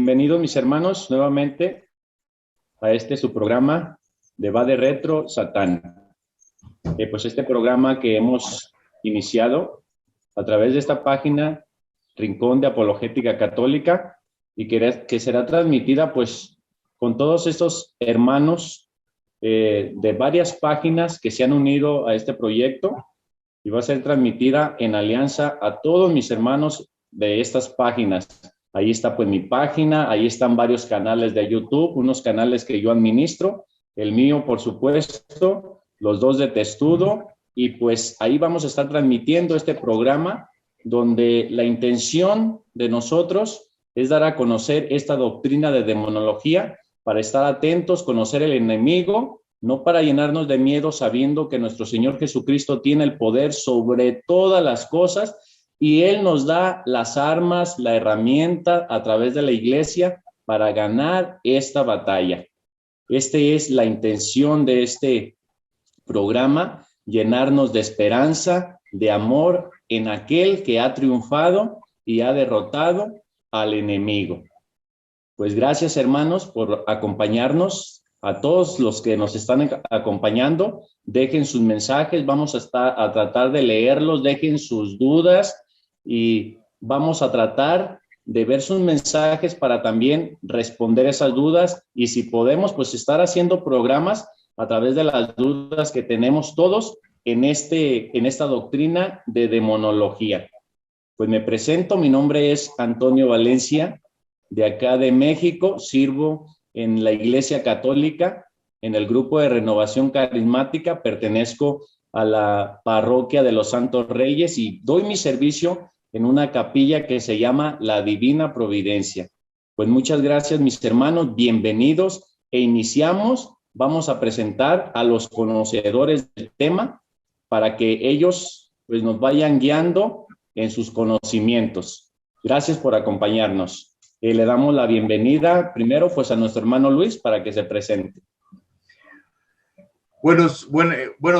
Bienvenidos mis hermanos nuevamente a su programa de Va de Retro Satán. Pues este programa que hemos iniciado a través de esta página Rincón de Apologética Católica y que será transmitida pues con todos estos hermanos de varias páginas que se han unido a este proyecto, y va a ser transmitida en alianza a todos mis hermanos de estas páginas. Ahí está pues mi página, ahí están varios canales de YouTube, unos canales que yo administro, el mío por supuesto, los dos de Testudo, y pues ahí vamos a estar transmitiendo este programa donde la intención de nosotros es dar a conocer esta doctrina de demonología para estar atentos, conocer el enemigo, no para llenarnos de miedo, sabiendo que nuestro Señor Jesucristo tiene el poder sobre todas las cosas y Él nos da las armas, la herramienta a través de la iglesia para ganar esta batalla. Esta es la intención de este programa, llenarnos de esperanza, de amor en aquel que ha triunfado y ha derrotado al enemigo. Pues gracias hermanos por acompañarnos. A todos los que nos están acompañando, dejen sus mensajes, vamos a tratar de leerlos, dejen sus dudas y vamos a tratar de ver sus mensajes para también responder esas dudas, y si podemos pues estar haciendo programas a través de las dudas que tenemos todos en esta doctrina de demonología. Pues me presento, mi nombre es Antonio Valencia, de acá de México, sirvo en la Iglesia Católica, en el grupo de Renovación Carismática, pertenezco a la parroquia de los Santos Reyes y doy mi servicio en una capilla que se llama La Divina Providencia. Pues muchas gracias mis hermanos, bienvenidos e iniciamos. Vamos a presentar a los conocedores del tema para que ellos pues nos vayan guiando en sus conocimientos. Gracias por acompañarnos. Le damos la bienvenida primero pues a nuestro hermano Luis para que se presente. Buenos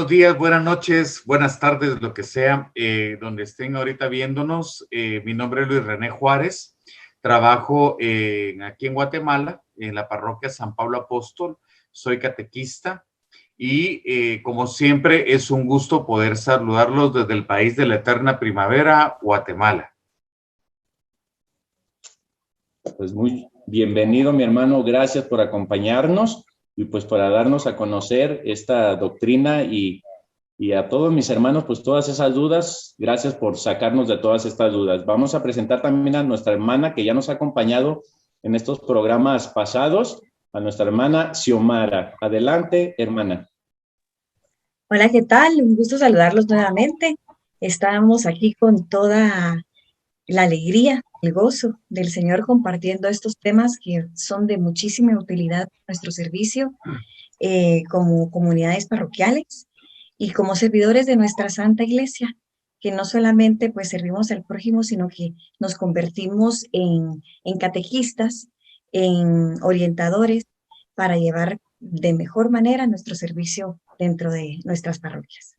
días, buenas noches, buenas tardes, lo que sea, donde estén ahorita viéndonos. Mi nombre es Luis René Juárez, trabajo aquí en Guatemala, en la parroquia San Pablo Apóstol, soy catequista y como siempre es un gusto poder saludarlos desde el país de la eterna primavera, Guatemala. Pues muy bienvenido mi hermano, gracias por acompañarnos y pues para darnos a conocer esta doctrina y a todos mis hermanos pues todas esas dudas, gracias por sacarnos de todas estas dudas. Vamos a presentar también a nuestra hermana que ya nos ha acompañado en estos programas pasados, a nuestra hermana Xiomara. Adelante, hermana. Hola, ¿qué tal? Un gusto saludarlos nuevamente. Estamos aquí con toda la alegría, el gozo del Señor compartiendo estos temas que son de muchísima utilidad para nuestro servicio como comunidades parroquiales y como servidores de nuestra Santa Iglesia, que no solamente pues servimos al prójimo, sino que nos convertimos en catequistas, en orientadores para llevar de mejor manera nuestro servicio dentro de nuestras parroquias.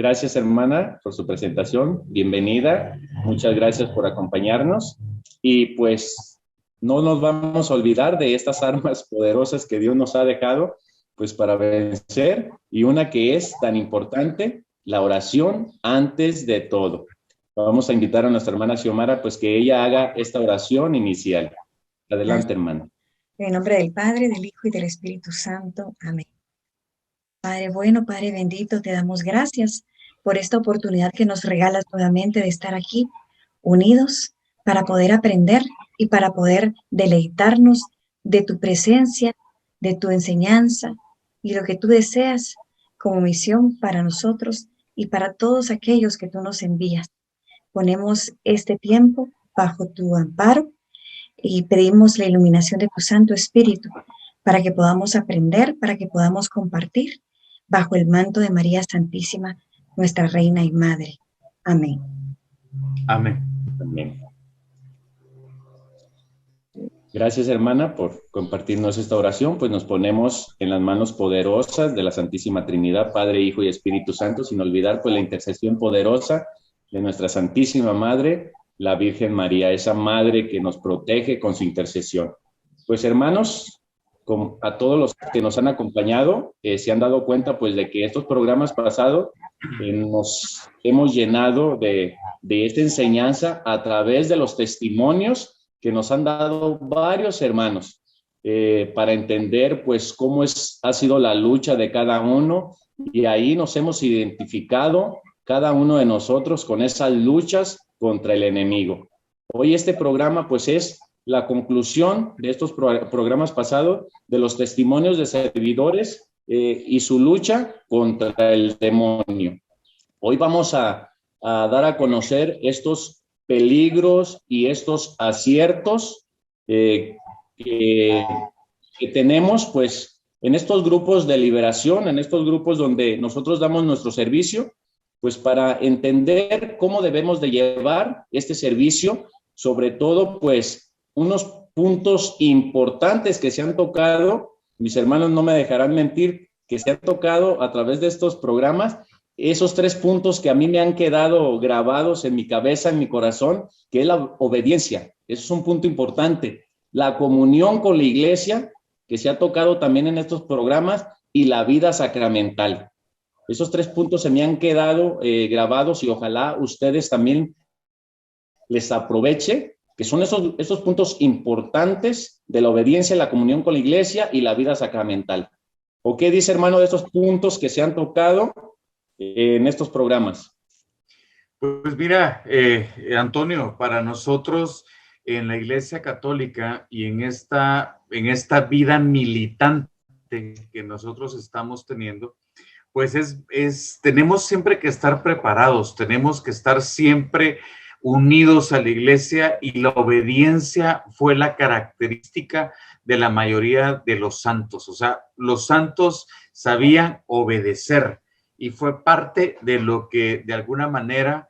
Gracias, hermana, por su presentación. Bienvenida. Muchas gracias por acompañarnos. Y pues no nos vamos a olvidar de estas armas poderosas que Dios nos ha dejado, pues para vencer, y una que es tan importante, la oración antes de todo. Vamos a invitar a nuestra hermana Xiomara, pues que ella haga esta oración inicial. Adelante, hermana. En el nombre del Padre, del Hijo y del Espíritu Santo. Amén. Padre bueno, Padre bendito, te damos gracias por esta oportunidad que nos regalas nuevamente de estar aquí unidos para poder aprender y para poder deleitarnos de tu presencia, de tu enseñanza y lo que tú deseas como misión para nosotros y para todos aquellos que tú nos envías. Ponemos este tiempo bajo tu amparo y pedimos la iluminación de tu Santo Espíritu para que podamos aprender, para que podamos compartir bajo el manto de María Santísima, nuestra Reina y Madre. Amén. Amén. Amén. Gracias, hermana, por compartirnos esta oración. Pues nos ponemos en las manos poderosas de la Santísima Trinidad, Padre, Hijo y Espíritu Santo, sin olvidar pues la intercesión poderosa de nuestra Santísima Madre, la Virgen María, esa madre que nos protege con su intercesión. Pues hermanos, a todos los que nos han acompañado, se han dado cuenta pues de que estos programas pasados nos hemos llenado de esta enseñanza a través de los testimonios que nos han dado varios hermanos, para entender pues cómo ha sido la lucha de cada uno, y ahí nos hemos identificado cada uno de nosotros con esas luchas contra el enemigo. Hoy este programa pues es la conclusión de estos programas pasados, de los testimonios de servidores y su lucha contra el demonio. Hoy vamos a dar a conocer estos peligros y estos aciertos que tenemos pues en estos grupos de liberación, en estos grupos donde nosotros damos nuestro servicio, pues para entender cómo debemos de llevar este servicio, sobre todo pues unos puntos importantes que se han tocado, mis hermanos no me dejarán mentir, que se han tocado a través de estos programas, esos 3 puntos que a mí me han quedado grabados en mi cabeza, en mi corazón, que es la obediencia. Eso es un punto importante. La comunión con la iglesia, que se ha tocado también en estos programas, y la vida sacramental. Esos 3 puntos se me han quedado grabados, y ojalá ustedes también les aproveche, que son esos puntos importantes de la obediencia, la comunión con la iglesia y la vida sacramental. ¿O qué dice, hermano, de estos puntos que se han tocado en estos programas? Pues mira, Antonio, para nosotros en la Iglesia Católica y en esta vida militante que nosotros estamos teniendo, pues tenemos siempre que estar preparados, tenemos que estar siempre unidos a la iglesia, y la obediencia fue la característica de la mayoría de los santos. O sea, los santos sabían obedecer, y fue parte de lo que de alguna manera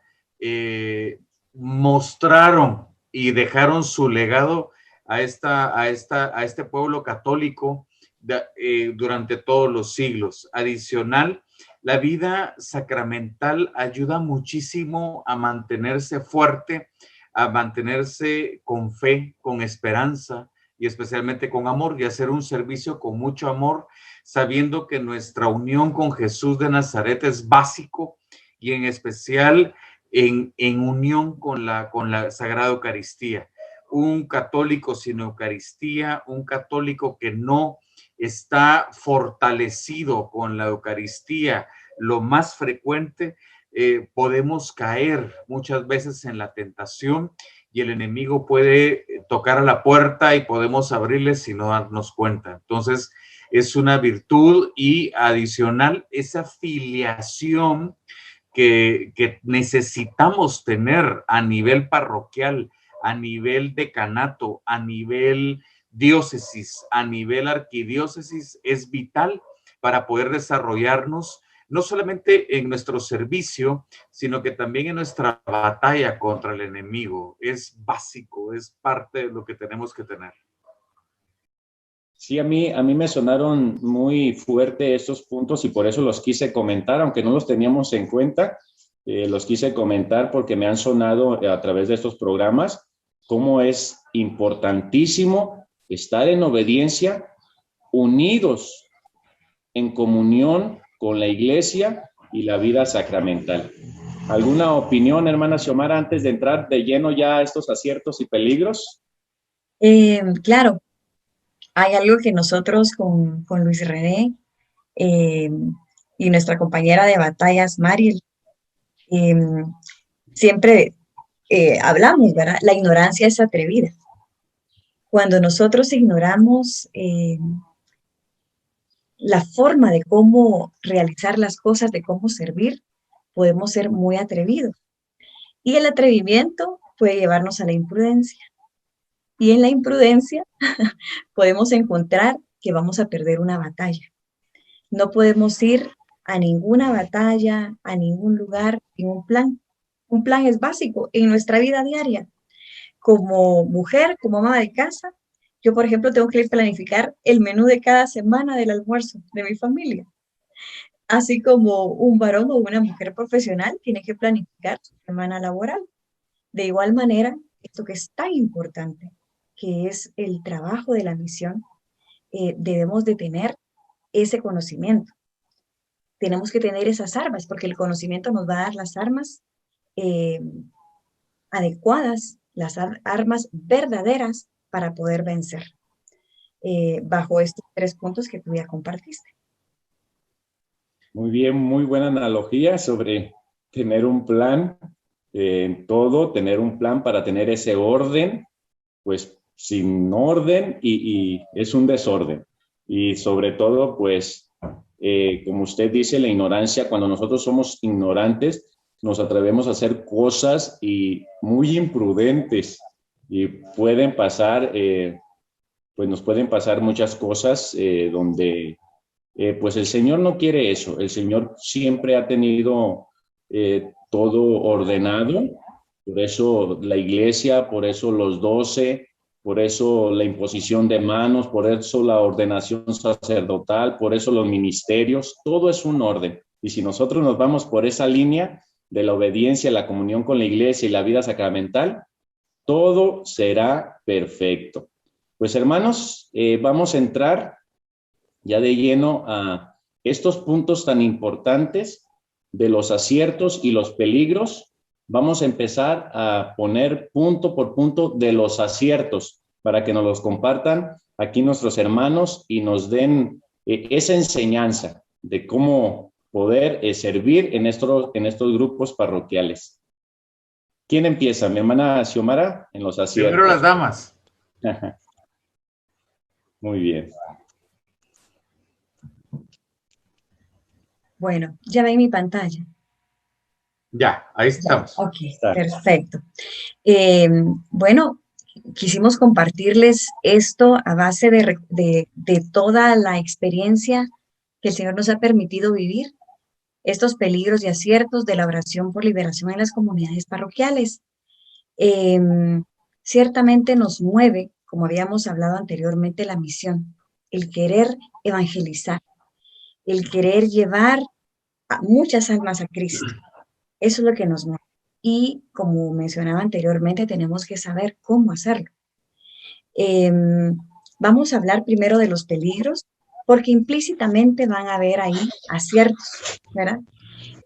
mostraron y dejaron su legado a este pueblo católico durante todos los siglos. Adicional, la vida sacramental ayuda muchísimo a mantenerse fuerte, a mantenerse con fe, con esperanza y especialmente con amor, y hacer un servicio con mucho amor, sabiendo que nuestra unión con Jesús de Nazaret es básico, y en especial en unión con la Sagrada Eucaristía. Un católico sin Eucaristía, un católico que no está fortalecido con la Eucaristía, lo más frecuente, podemos caer muchas veces en la tentación, y el enemigo puede tocar a la puerta y podemos abrirle sin no darnos cuenta. Entonces, es una virtud, y adicional, esa filiación que necesitamos tener a nivel parroquial, a nivel decanato, a nivel diócesis, a nivel arquidiócesis, es vital para poder desarrollarnos no solamente en nuestro servicio, sino que también en nuestra batalla contra el enemigo. Es básico, es parte de lo que tenemos que tener. Sí, a mí me sonaron muy fuerte estos puntos, y por eso los quise comentar, aunque no los teníamos en cuenta, los quise comentar porque me han sonado a través de estos programas cómo es importantísimo estar en obediencia, unidos en comunión con la iglesia y la vida sacramental. ¿Alguna opinión, hermana Xiomara, antes de entrar de lleno ya a estos aciertos y peligros? Claro, hay algo que nosotros con Luis René y nuestra compañera de batallas, Mariel, siempre hablamos, ¿verdad? La ignorancia es atrevida. Cuando nosotros ignoramos la forma de cómo realizar las cosas, de cómo servir, podemos ser muy atrevidos. Y el atrevimiento puede llevarnos a la imprudencia. Y en la imprudencia podemos encontrar que vamos a perder una batalla. No podemos ir a ninguna batalla, a ningún lugar, sin un plan. Un plan es básico en nuestra vida diaria. Como mujer, como ama de casa, yo, por ejemplo, tengo que planificar el menú de cada semana del almuerzo de mi familia. Así como un varón o una mujer profesional tiene que planificar su semana laboral. De igual manera, esto que es tan importante, que es el trabajo de la misión, debemos de tener ese conocimiento. Tenemos que tener esas armas, porque el conocimiento nos va a dar las armas eh, adecuadas, las armas verdaderas para poder vencer, bajo estos 3 puntos que tú ya compartiste. Muy bien, muy buena analogía sobre tener un plan en todo, tener un plan para tener ese orden, pues sin orden y es un desorden. Y sobre todo, pues, como usted dice, la ignorancia, cuando nosotros somos ignorantes, nos atrevemos a hacer cosas y muy imprudentes y pueden pasar, pues nos pueden pasar muchas cosas donde pues el Señor no quiere eso. El Señor siempre ha tenido todo ordenado. Por eso la iglesia, por eso los 12, por eso la imposición de manos, por eso la ordenación sacerdotal, por eso los ministerios, todo es un orden. Y si nosotros nos vamos por esa línea de la obediencia, la comunión con la iglesia y la vida sacramental, todo será perfecto. Pues hermanos, vamos a entrar ya de lleno a estos puntos tan importantes de los aciertos y los peligros. Vamos a empezar a poner punto por punto de los aciertos para que nos los compartan aquí nuestros hermanos y nos den esa enseñanza de cómo poder servir en estos grupos parroquiales. ¿Quién empieza? Mi hermana Xiomara en los aciertos. Primero las damas. Muy bien. Bueno, ya ven mi pantalla. Ya, ahí estamos. Ya, ok, perfecto. Bueno, quisimos compartirles esto a base de toda la experiencia que el Señor nos ha permitido vivir, estos peligros y aciertos de la oración por liberación en las comunidades parroquiales. Ciertamente nos mueve, como habíamos hablado anteriormente, la misión, el querer evangelizar, el querer llevar a muchas almas a Cristo. Eso es lo que nos mueve. Y como mencionaba anteriormente, tenemos que saber cómo hacerlo. Vamos a hablar primero de los peligros, porque implícitamente van a haber ahí aciertos, ¿verdad?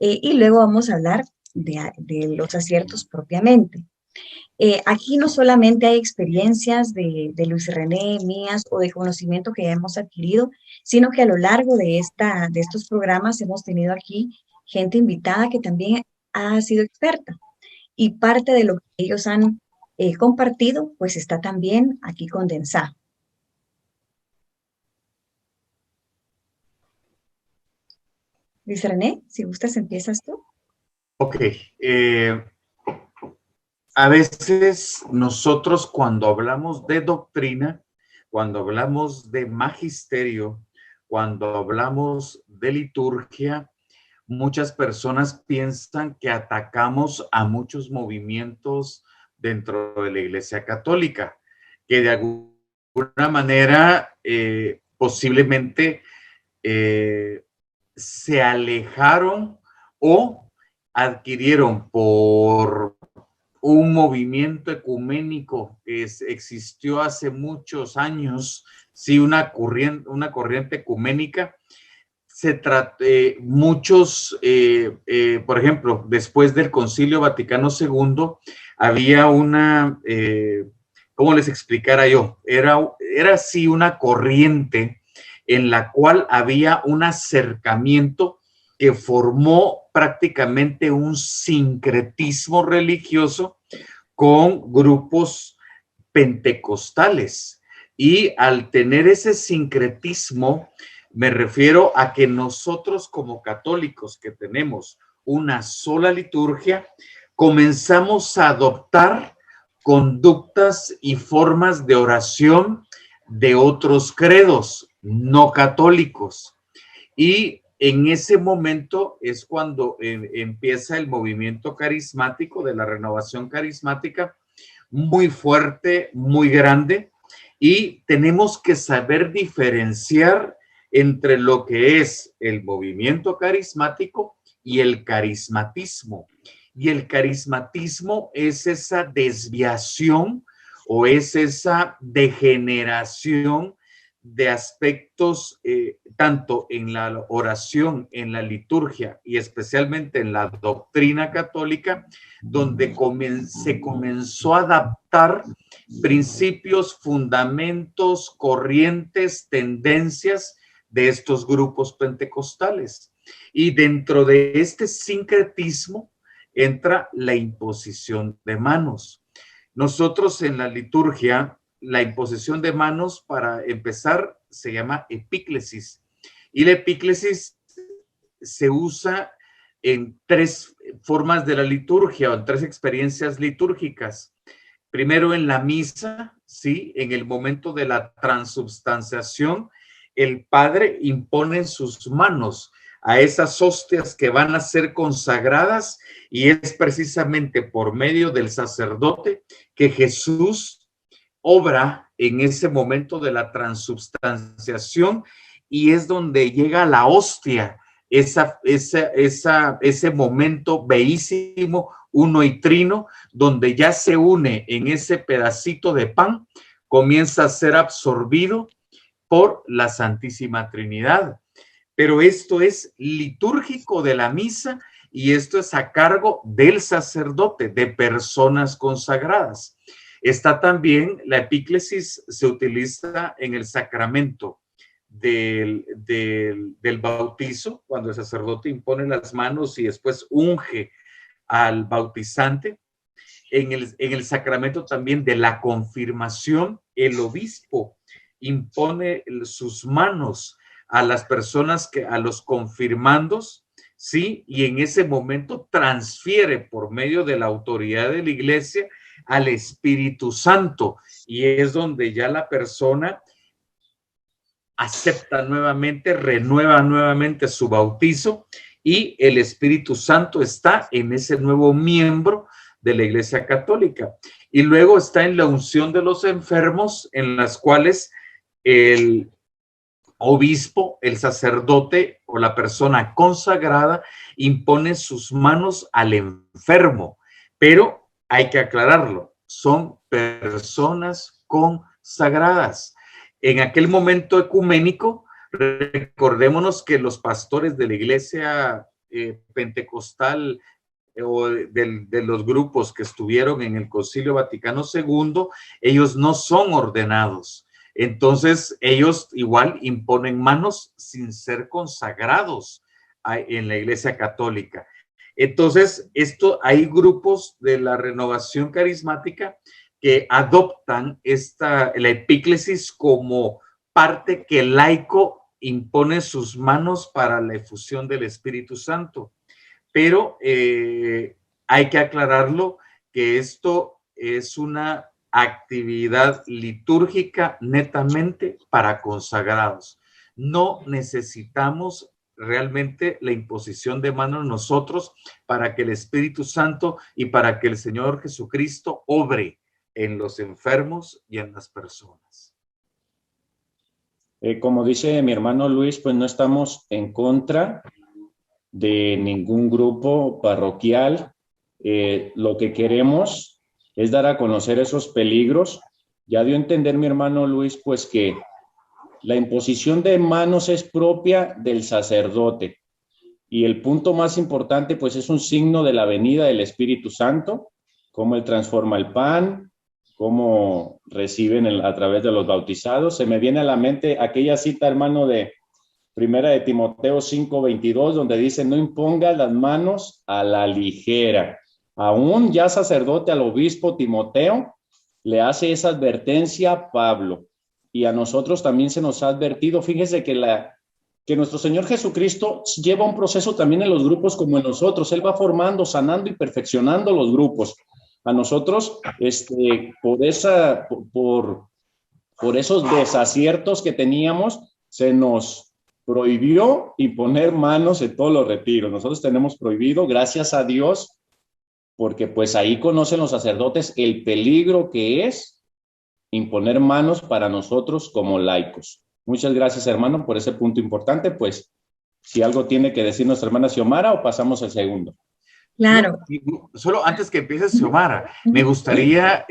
Y luego vamos a hablar de los aciertos propiamente. Aquí no solamente hay experiencias de Luis René, mías o de conocimiento que ya hemos adquirido, sino que a lo largo de estos programas hemos tenido aquí gente invitada que también ha sido experta y parte de lo que ellos han compartido pues está también aquí condensado. Luis René, si gustas empiezas tú. Ok. A veces nosotros cuando hablamos de doctrina, cuando hablamos de magisterio, cuando hablamos de liturgia, muchas personas piensan que atacamos a muchos movimientos dentro de la Iglesia Católica, que de alguna manera posiblemente se alejaron o adquirieron por un movimiento ecuménico que existió hace muchos años, sí, una corriente ecuménica. Muchos, por ejemplo, después del Concilio Vaticano II, había una, ¿cómo les explicara yo? Era así una corriente en la cual había un acercamiento que formó prácticamente un sincretismo religioso con grupos pentecostales. Y al tener ese sincretismo, me refiero a que nosotros como católicos que tenemos una sola liturgia, comenzamos a adoptar conductas y formas de oración de otros credos no católicos. Y en ese momento es cuando empieza el movimiento carismático de la renovación carismática, muy fuerte, muy grande, y tenemos que saber diferenciar entre lo que es el movimiento carismático y el carismatismo. y el carismatismo es esa desviación o es esa degeneración de aspectos, tanto en la oración, en la liturgia y especialmente en la doctrina católica, donde se comenzó a adaptar principios, fundamentos, corrientes, tendencias de estos grupos pentecostales. Y dentro de este sincretismo entra la imposición de manos. Nosotros en la liturgia, la imposición de manos, para empezar, se llama epíclesis. Y la epíclesis se usa en 3 formas de la liturgia o en 3 experiencias litúrgicas. Primero en la misa, ¿sí? En el momento de la transubstanciación, el Padre impone sus manos a esas hostias que van a ser consagradas, y es precisamente por medio del sacerdote que Jesús obra en ese momento de la transubstanciación, y es donde llega la hostia, ese momento bellísimo, uno y trino, donde ya se une en ese pedacito de pan, comienza a ser absorbido por la Santísima Trinidad. Pero esto es litúrgico de la misa, y esto es a cargo del sacerdote, de personas consagradas. Está también la epíclesis, se utiliza en el sacramento del bautizo, cuando el sacerdote impone las manos y después unge al bautizante. En el sacramento también de la confirmación, el obispo impone sus manos a las personas, a los confirmandos, ¿sí? Y en ese momento transfiere por medio de la autoridad de la iglesia al Espíritu Santo, y es donde ya la persona acepta nuevamente, renueva nuevamente su bautizo, y el Espíritu Santo está en ese nuevo miembro de la Iglesia Católica. Y luego está en la unción de los enfermos, en las cuales el obispo, el sacerdote o la persona consagrada impone sus manos al enfermo, pero hay que aclararlo, son personas consagradas. En aquel momento ecuménico, recordémonos que los pastores de la iglesia pentecostal o de los grupos que estuvieron en el Concilio Vaticano II, ellos no son ordenados. Entonces, ellos igual imponen manos sin ser consagrados en la Iglesia Católica. Entonces, hay grupos de la renovación carismática que adoptan la epíclesis como parte que el laico impone sus manos para la efusión del Espíritu Santo. Pero hay que aclararlo que esto es una actividad litúrgica netamente para consagrados. No necesitamos realmente la imposición de manos nosotros para que el Espíritu Santo y para que el Señor Jesucristo obre en los enfermos y en las personas. Como dice mi hermano Luis, pues no estamos en contra de ningún grupo parroquial. Lo que queremos es dar a conocer esos peligros. Ya dio a entender mi hermano Luis, pues que la imposición de manos es propia del sacerdote, y el punto más importante pues es un signo de la venida del Espíritu Santo, cómo él transforma el pan, cómo reciben a través de los bautizados. Se me viene a la mente aquella cita, hermano, de Primera de Timoteo 5:22, donde dice: no impongas las manos a la ligera. Aún ya sacerdote, al obispo Timoteo le hace esa advertencia a Pablo, y a nosotros también se nos ha advertido. Fíjese que nuestro Señor Jesucristo lleva un proceso también en los grupos como en nosotros. Él va formando, sanando y perfeccionando los grupos. A nosotros, por esos desaciertos que teníamos, se nos prohibió imponer manos en todos los retiros. Nosotros tenemos prohibido, gracias a Dios, porque pues ahí conocen los sacerdotes el peligro que es imponer manos para nosotros como laicos. Muchas gracias, hermano, por ese punto importante. Pues, si algo tiene que decir nuestra hermana Xiomara, o pasamos al segundo. Claro. Solo antes que empieces, Xiomara, me gustaría,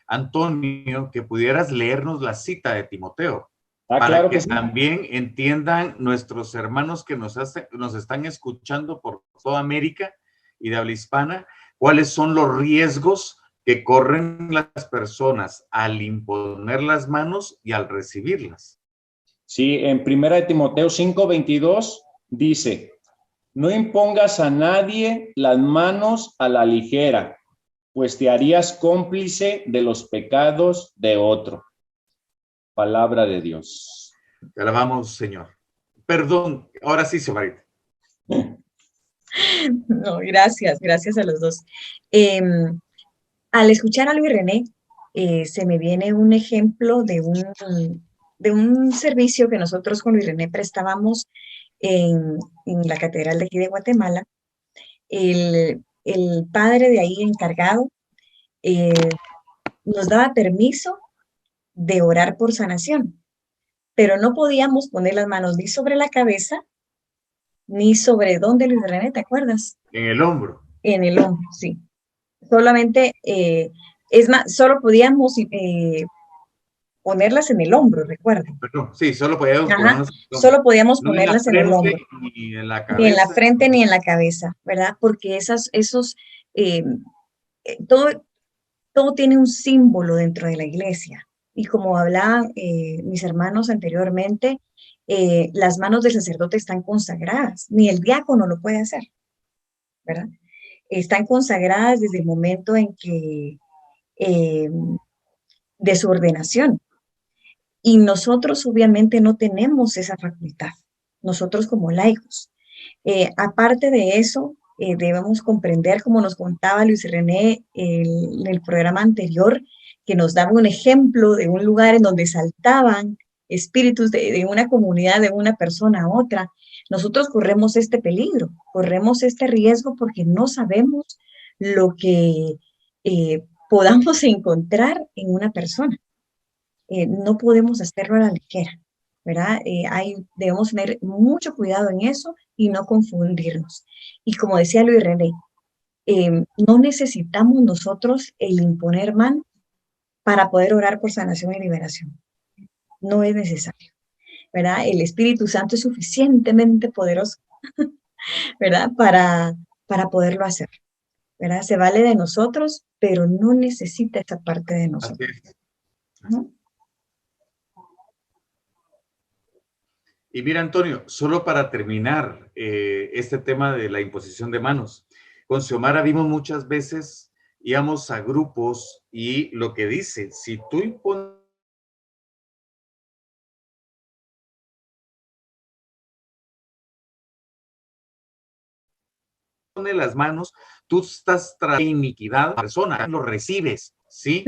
Antonio, que pudieras leernos la cita de Timoteo, para claro que sí. también entiendan nuestros hermanos que nos están escuchando por toda América y de habla hispana, cuáles son los riesgos que corren las personas al imponer las manos y al recibirlas. Sí, en 1 Timoteo 5:22 dice: no impongas a nadie las manos a la ligera, pues te harías cómplice de los pecados de otro. Palabra de Dios. Te alabamos, Señor. Perdón, ahora sí, Xiomara. No, gracias a los dos. Al escuchar a Luis René, se me viene un ejemplo de un servicio que nosotros con Luis René prestábamos en la catedral de aquí de Guatemala. El padre de ahí encargado nos daba permiso de orar por sanación, pero no podíamos poner las manos ni sobre la cabeza, ni sobre ¿dónde, Luis René? ¿Te acuerdas? En el hombro. En el hombro, sí. Solamente, es más, solo podíamos ponerlas en el hombro, recuerden. Perdón, sí, solo podíamos ponerlas en el hombro. Solo podíamos ponerlas en el hombro. Ni en la cabeza. Ni en la frente ni en la cabeza, ¿verdad? Porque todo tiene un símbolo dentro de la iglesia. Y como hablaban mis hermanos anteriormente, las manos del sacerdote están consagradas. Ni el diácono lo puede hacer, ¿verdad? Están consagradas desde el momento en que de su ordenación. Y nosotros obviamente no tenemos esa facultad, nosotros como laicos. Aparte de eso, debemos comprender, como nos contaba Luis René en el programa anterior, que nos daba un ejemplo de un lugar en donde saltaban espíritus de una comunidad, de una persona a otra. Nosotros corremos este peligro, corremos este riesgo porque no sabemos lo que podamos encontrar en una persona. No podemos hacerlo a la ligera, ¿verdad? Debemos tener mucho cuidado en eso y no confundirnos. Y como decía Luis René, no necesitamos nosotros el imponer mano para poder orar por sanación y liberación. No es necesario, ¿verdad? El Espíritu Santo es suficientemente poderoso, ¿verdad? Para poderlo hacer, ¿verdad? Se vale de nosotros, pero no necesita esa parte de nosotros. ¿No? Y mira, Antonio, solo para terminar este tema de la imposición de manos, con Xiomara vimos muchas veces, íbamos a grupos y lo que dice, si tú impones las manos, tú estás trayendo iniquidad a la persona, lo recibes, ¿sí?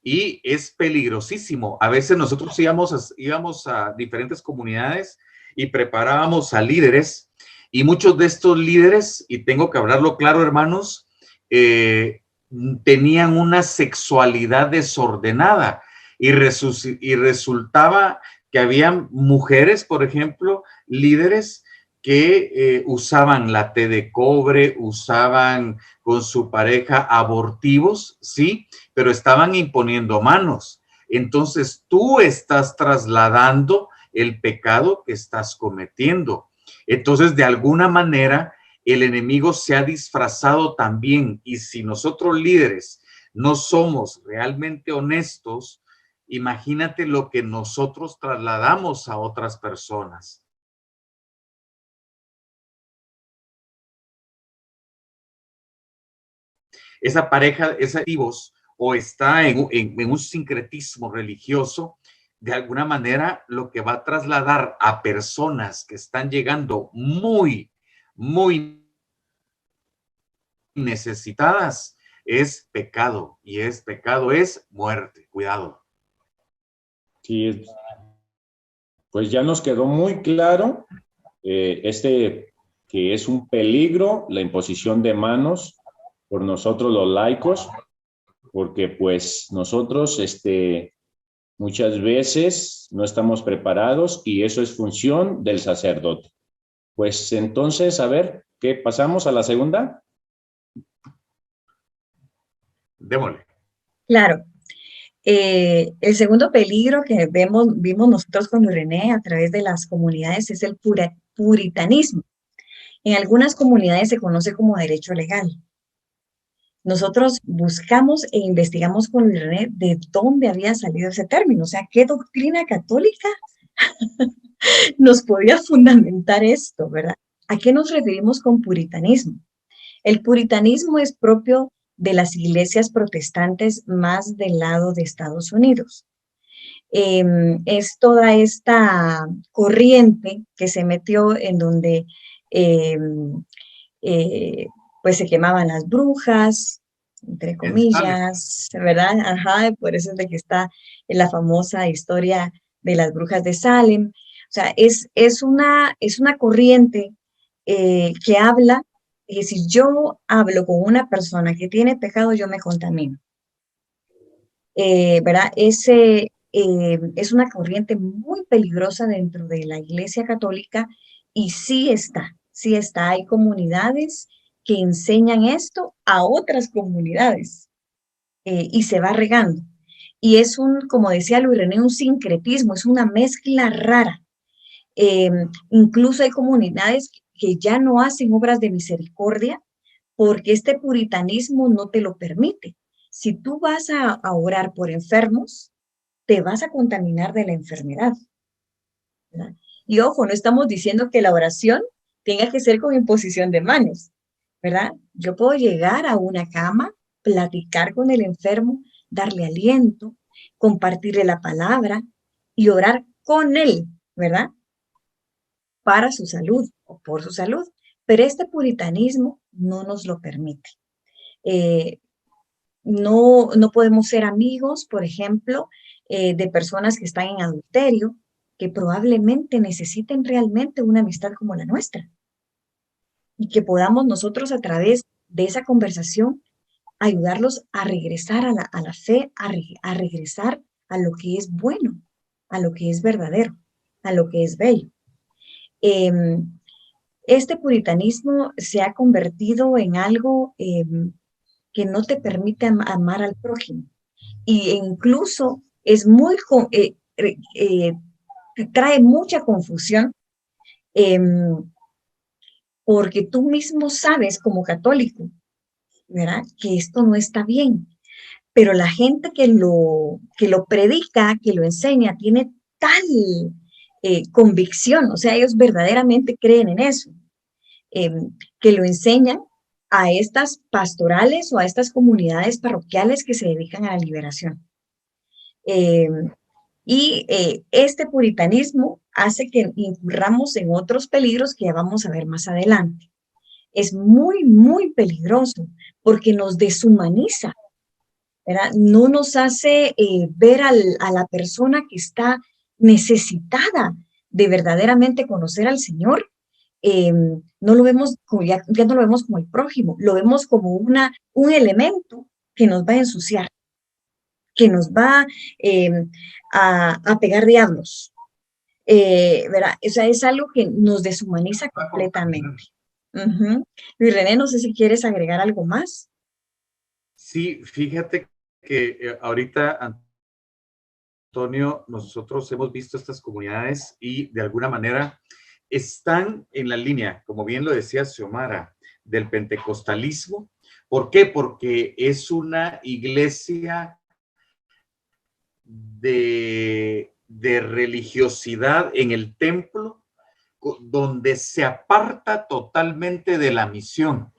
Y es peligrosísimo. A veces nosotros íbamos a diferentes comunidades y preparábamos a líderes, y muchos de estos líderes, y tengo que hablarlo claro, hermanos, tenían una sexualidad desordenada y resultaba que habían mujeres, por ejemplo, líderes que usaban la T de cobre, usaban con su pareja abortivos, ¿sí? Pero estaban imponiendo manos. Entonces tú estás trasladando el pecado que estás cometiendo. Entonces, de alguna manera, el enemigo se ha disfrazado también. Y si nosotros líderes no somos realmente honestos, imagínate lo que nosotros trasladamos a otras personas. Esa pareja, esos activos, o está en un sincretismo religioso, de alguna manera lo que va a trasladar a personas que están llegando muy, muy necesitadas es pecado, y pecado es muerte. Cuidado. Sí, pues ya nos quedó muy claro que es un peligro la imposición de manos por nosotros los laicos, porque pues nosotros muchas veces no estamos preparados y eso es función del sacerdote. Pues entonces, a ver, ¿Qué, pasamos a la segunda? Démosle. Claro. El segundo peligro que vimos nosotros con René a través de las comunidades es el puritanismo. En algunas comunidades se conoce como derecho legal. Nosotros buscamos e investigamos con René de dónde había salido ese término, o sea, qué doctrina católica nos podía fundamentar esto, ¿verdad? ¿A qué nos referimos con puritanismo? El puritanismo es propio de las iglesias protestantes más del lado de Estados Unidos. Es toda esta corriente que se metió en donde pues se quemaban las brujas, entre comillas, ¿verdad? Ajá, por eso es de que está en la famosa historia de las brujas de Salem. O sea, es una corriente que habla que si yo hablo con una persona que tiene pecado, yo me contamino. ¿Verdad? Es una corriente muy peligrosa dentro de la Iglesia Católica y sí está. Hay comunidades que enseñan esto a otras comunidades y se va regando. Y es como decía Luis René, un sincretismo, es una mezcla rara. Incluso hay comunidades que ya no hacen obras de misericordia porque este puritanismo no te lo permite. Si tú vas a orar por enfermos, te vas a contaminar de la enfermedad, ¿verdad? Y ojo, no estamos diciendo que la oración tenga que ser con imposición de manos, ¿verdad? Yo puedo llegar a una cama, platicar con el enfermo, darle aliento, compartirle la palabra y orar con él, ¿verdad? Para su salud o por su salud. Pero este puritanismo no nos lo permite. No podemos ser amigos, por ejemplo, de personas que están en adulterio, que probablemente necesiten realmente una amistad como la nuestra. Y que podamos nosotros a través de esa conversación ayudarlos a regresar a la fe, a regresar a lo que es bueno, a lo que es verdadero, a lo que es bello. Este puritanismo se ha convertido en algo que no te permite amar al prójimo. Y incluso es trae mucha confusión porque tú mismo sabes como católico, ¿verdad? Que esto no está bien. Pero la gente que lo predica, que lo enseña, tiene tal convicción, o sea, ellos verdaderamente creen en eso, que lo enseñan a estas pastorales o a estas comunidades parroquiales que se dedican a la liberación. Este puritanismo hace que incurramos en otros peligros que ya vamos a ver más adelante. Es muy, muy peligroso porque nos deshumaniza, ¿verdad? No nos hace ver a la persona que está necesitada de verdaderamente conocer al Señor. No lo vemos como, ya no lo vemos como el prójimo, lo vemos como un elemento que nos va a ensuciar, que nos va a pegar diablos, ¿verdad? O sea, es algo que nos deshumaniza completamente. Luis René, no sé si quieres agregar algo más. Sí, fíjate que ahorita, Antonio, nosotros hemos visto estas comunidades y de alguna manera están en la línea, como bien lo decía Xiomara, del pentecostalismo. ¿Por qué? Porque es una iglesia de religiosidad en el templo donde se aparta totalmente de la misión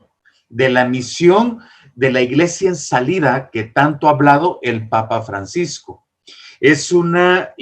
de la iglesia en salida que tanto ha hablado el Papa Francisco. Es una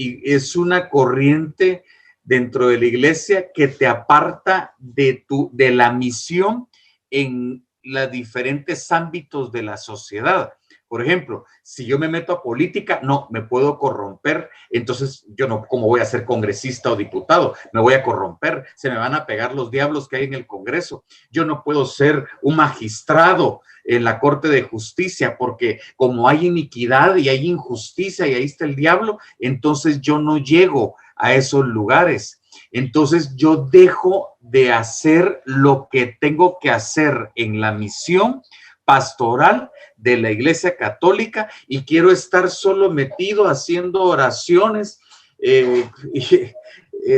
corriente dentro de la iglesia que te aparta de la misión en los diferentes ámbitos de la sociedad. Por ejemplo, si yo me meto a política, no, me puedo corromper, entonces yo no, ¿cómo voy a ser congresista o diputado? Me voy a corromper, se me van a pegar los diablos que hay en el Congreso. Yo no puedo ser un magistrado en la Corte de Justicia, porque como hay iniquidad y hay injusticia y ahí está el diablo, entonces yo no llego a esos lugares. entonces yo dejo de hacer lo que tengo que hacer en la misión pastoral de la Iglesia Católica y quiero estar solo metido haciendo oraciones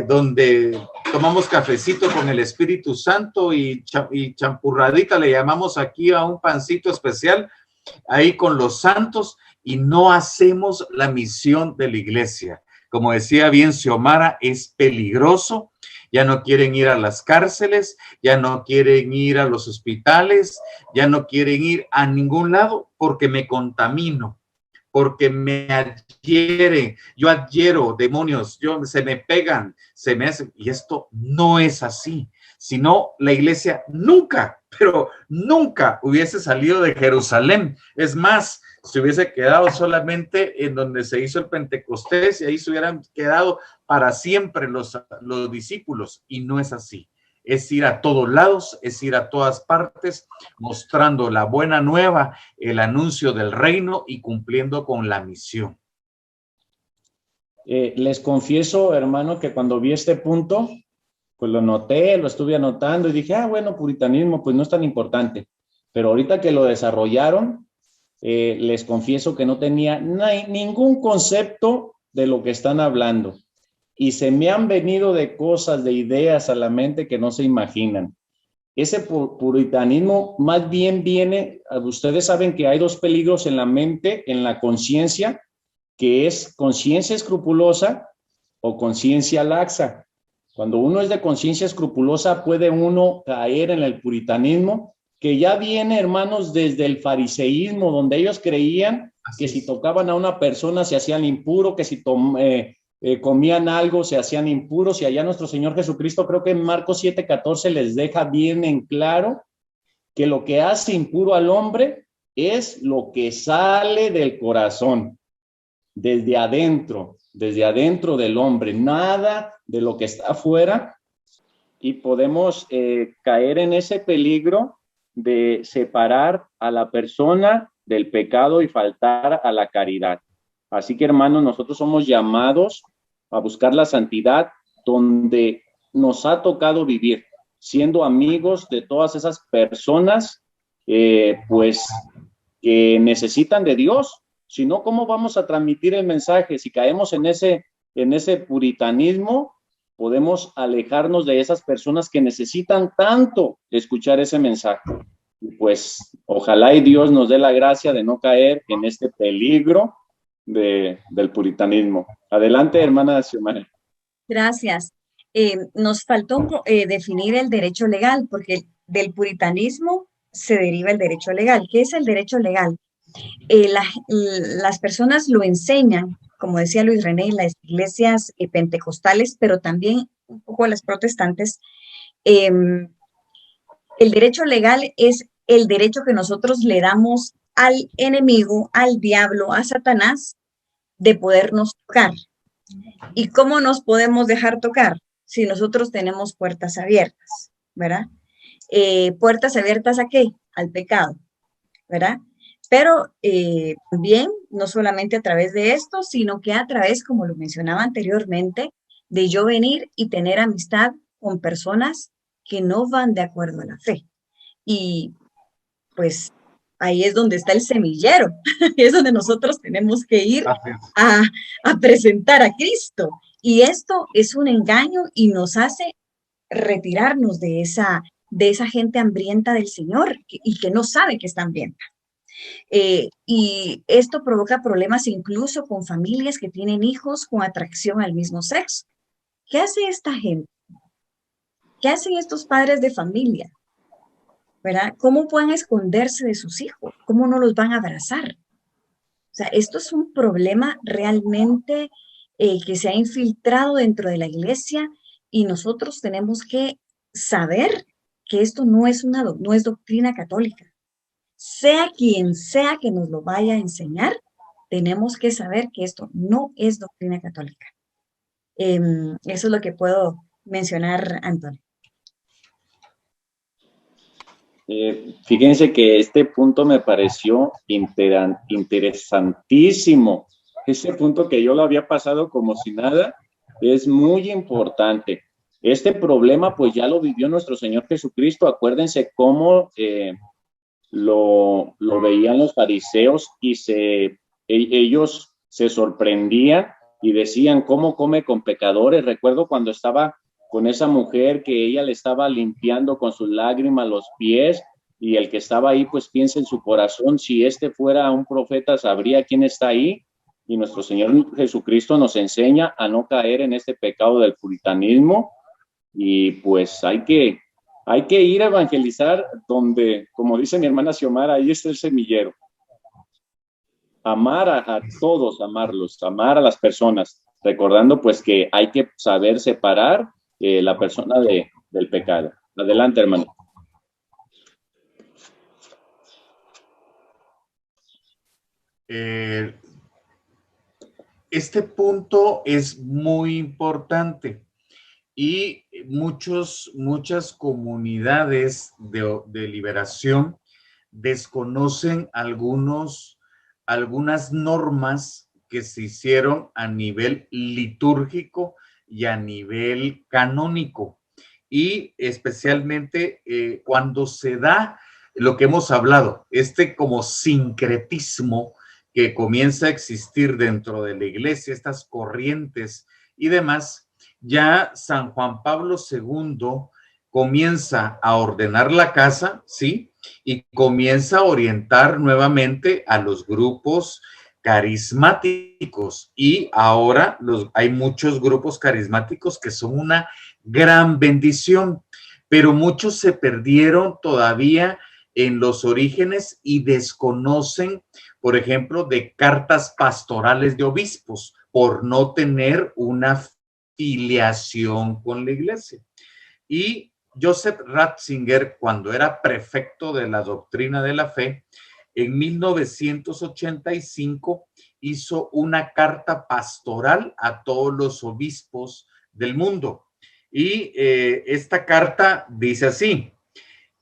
donde tomamos cafecito con el Espíritu Santo y champurradita, le llamamos aquí a un pancito especial, ahí con los santos, y no hacemos la misión de la iglesia. Como decía bien Xiomara, es peligroso. Ya no quieren ir a las cárceles, ya no quieren ir a los hospitales, ya no quieren ir a ningún lado porque me contamino, porque me adhieren, yo adhiero demonios, se me pegan, se me hacen, y esto no es así. Si no, la iglesia nunca, pero nunca hubiese salido de Jerusalén. Es más, se hubiese quedado solamente en donde se hizo el Pentecostés y ahí se hubieran quedado para siempre los discípulos, y no es así. Es ir a todos lados, es ir a todas partes, mostrando la buena nueva, el anuncio del reino y cumpliendo con la misión. Les confieso, hermano, que cuando vi este punto, pues lo noté, lo estuve anotando y dije, bueno, puritanismo, pues no es tan importante. Pero ahorita que lo desarrollaron, les confieso que no tenía ningún concepto de lo que están hablando. Y se me han venido de cosas, de ideas a la mente que no se imaginan. Ese puritanismo más bien viene, ustedes saben que hay dos peligros en la mente, en la conciencia, que es conciencia escrupulosa o conciencia laxa. Cuando uno es de conciencia escrupulosa, puede uno caer en el puritanismo, que ya viene, hermanos, desde el fariseísmo, donde ellos creían que si tocaban a una persona se hacían impuro, que si comían algo se hacían impuros, y allá nuestro Señor Jesucristo, creo que en Marcos 7:14 les deja bien en claro que lo que hace impuro al hombre es lo que sale del corazón, desde adentro del hombre, nada de lo que está afuera, y podemos caer en ese peligro de separar a la persona del pecado y faltar a la caridad. Así que, hermanos, nosotros somos llamados a buscar la santidad donde nos ha tocado vivir, siendo amigos de todas esas personas, pues, que necesitan de Dios. Si no, ¿cómo vamos a transmitir el mensaje? Si caemos en ese puritanismo, podemos alejarnos de esas personas que necesitan tanto escuchar ese mensaje. Pues, ojalá y Dios nos dé la gracia de no caer en este peligro del puritanismo. Adelante, hermana Xiomara. Gracias. Nos faltó definir el derecho legal, porque del puritanismo se deriva el derecho legal. ¿Qué es el derecho legal? Las personas lo enseñan, como decía Luis René, en las iglesias pentecostales, pero también un poco las protestantes. El derecho legal es el derecho que nosotros le damos al enemigo, al diablo, a Satanás, de podernos tocar. ¿Y cómo nos podemos dejar tocar? Si nosotros tenemos puertas abiertas, ¿verdad? ¿Puertas abiertas a qué? Al pecado, ¿verdad? Pero también, no solamente a través de esto, sino que a través, como lo mencionaba anteriormente, de yo venir y tener amistad con personas que no van de acuerdo a la fe. Y pues ahí es donde está el semillero, es donde nosotros tenemos que ir a presentar a Cristo. Y esto es un engaño y nos hace retirarnos de esa gente hambrienta del Señor y que no sabe que está hambrienta. Y esto provoca problemas incluso con familias que tienen hijos con atracción al mismo sexo. ¿Qué hace esta gente? ¿Qué hacen estos padres de familia? ¿Verdad? ¿Cómo pueden esconderse de sus hijos? ¿Cómo no los van a abrazar? O sea, esto es un problema realmente que se ha infiltrado dentro de la iglesia, y nosotros tenemos que saber que esto no es doctrina católica. Sea quien sea que nos lo vaya a enseñar, tenemos que saber que esto no es doctrina católica. Eso es lo que puedo mencionar, Antonio. Fíjense que este punto me pareció interesantísimo. Ese punto que yo lo había pasado como si nada, es muy importante. Este problema pues ya lo vivió nuestro Señor Jesucristo. Acuérdense cómo lo veían los fariseos y ellos se sorprendían y decían, ¿cómo come con pecadores? Recuerdo cuando estaba con esa mujer que ella le estaba limpiando con sus lágrimas los pies, y el que estaba ahí pues piensa en su corazón, si este fuera un profeta sabría quién está ahí. Y nuestro Señor Jesucristo nos enseña a no caer en este pecado del puritanismo, y pues hay que ir a evangelizar donde, como dice mi hermana Xiomara, ahí está el semillero. Amar a todos, amarlos, amar a las personas, recordando pues que hay que saber separar la persona del pecado. Adelante, hermano. Este punto es muy importante y muchas comunidades de liberación desconocen algunas normas que se hicieron a nivel litúrgico y a nivel canónico, y especialmente cuando se da lo que hemos hablado, como sincretismo que comienza a existir dentro de la iglesia, estas corrientes y demás. Ya San Juan Pablo II comienza a ordenar la casa, ¿sí? Y comienza a orientar nuevamente a los grupos carismáticos, y ahora hay muchos grupos carismáticos que son una gran bendición, pero muchos se perdieron todavía en los orígenes y desconocen, por ejemplo, de cartas pastorales de obispos por no tener una filiación con la iglesia. Y Joseph Ratzinger, cuando era prefecto de la doctrina de la fe, en 1985 hizo una carta pastoral a todos los obispos del mundo. Y esta carta dice así: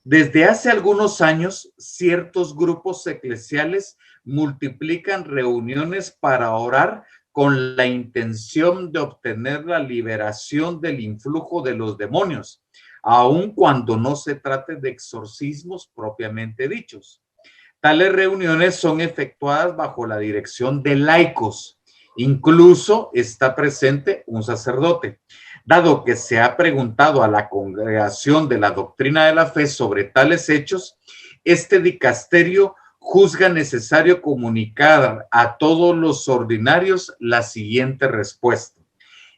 desde hace algunos años, ciertos grupos eclesiales multiplican reuniones para orar con la intención de obtener la liberación del influjo de los demonios, aun cuando no se trate de exorcismos propiamente dichos. Tales reuniones son efectuadas bajo la dirección de laicos. Incluso está presente un sacerdote. Dado que se ha preguntado a la congregación de la doctrina de la fe sobre tales hechos, este dicasterio juzga necesario comunicar a todos los ordinarios la siguiente respuesta.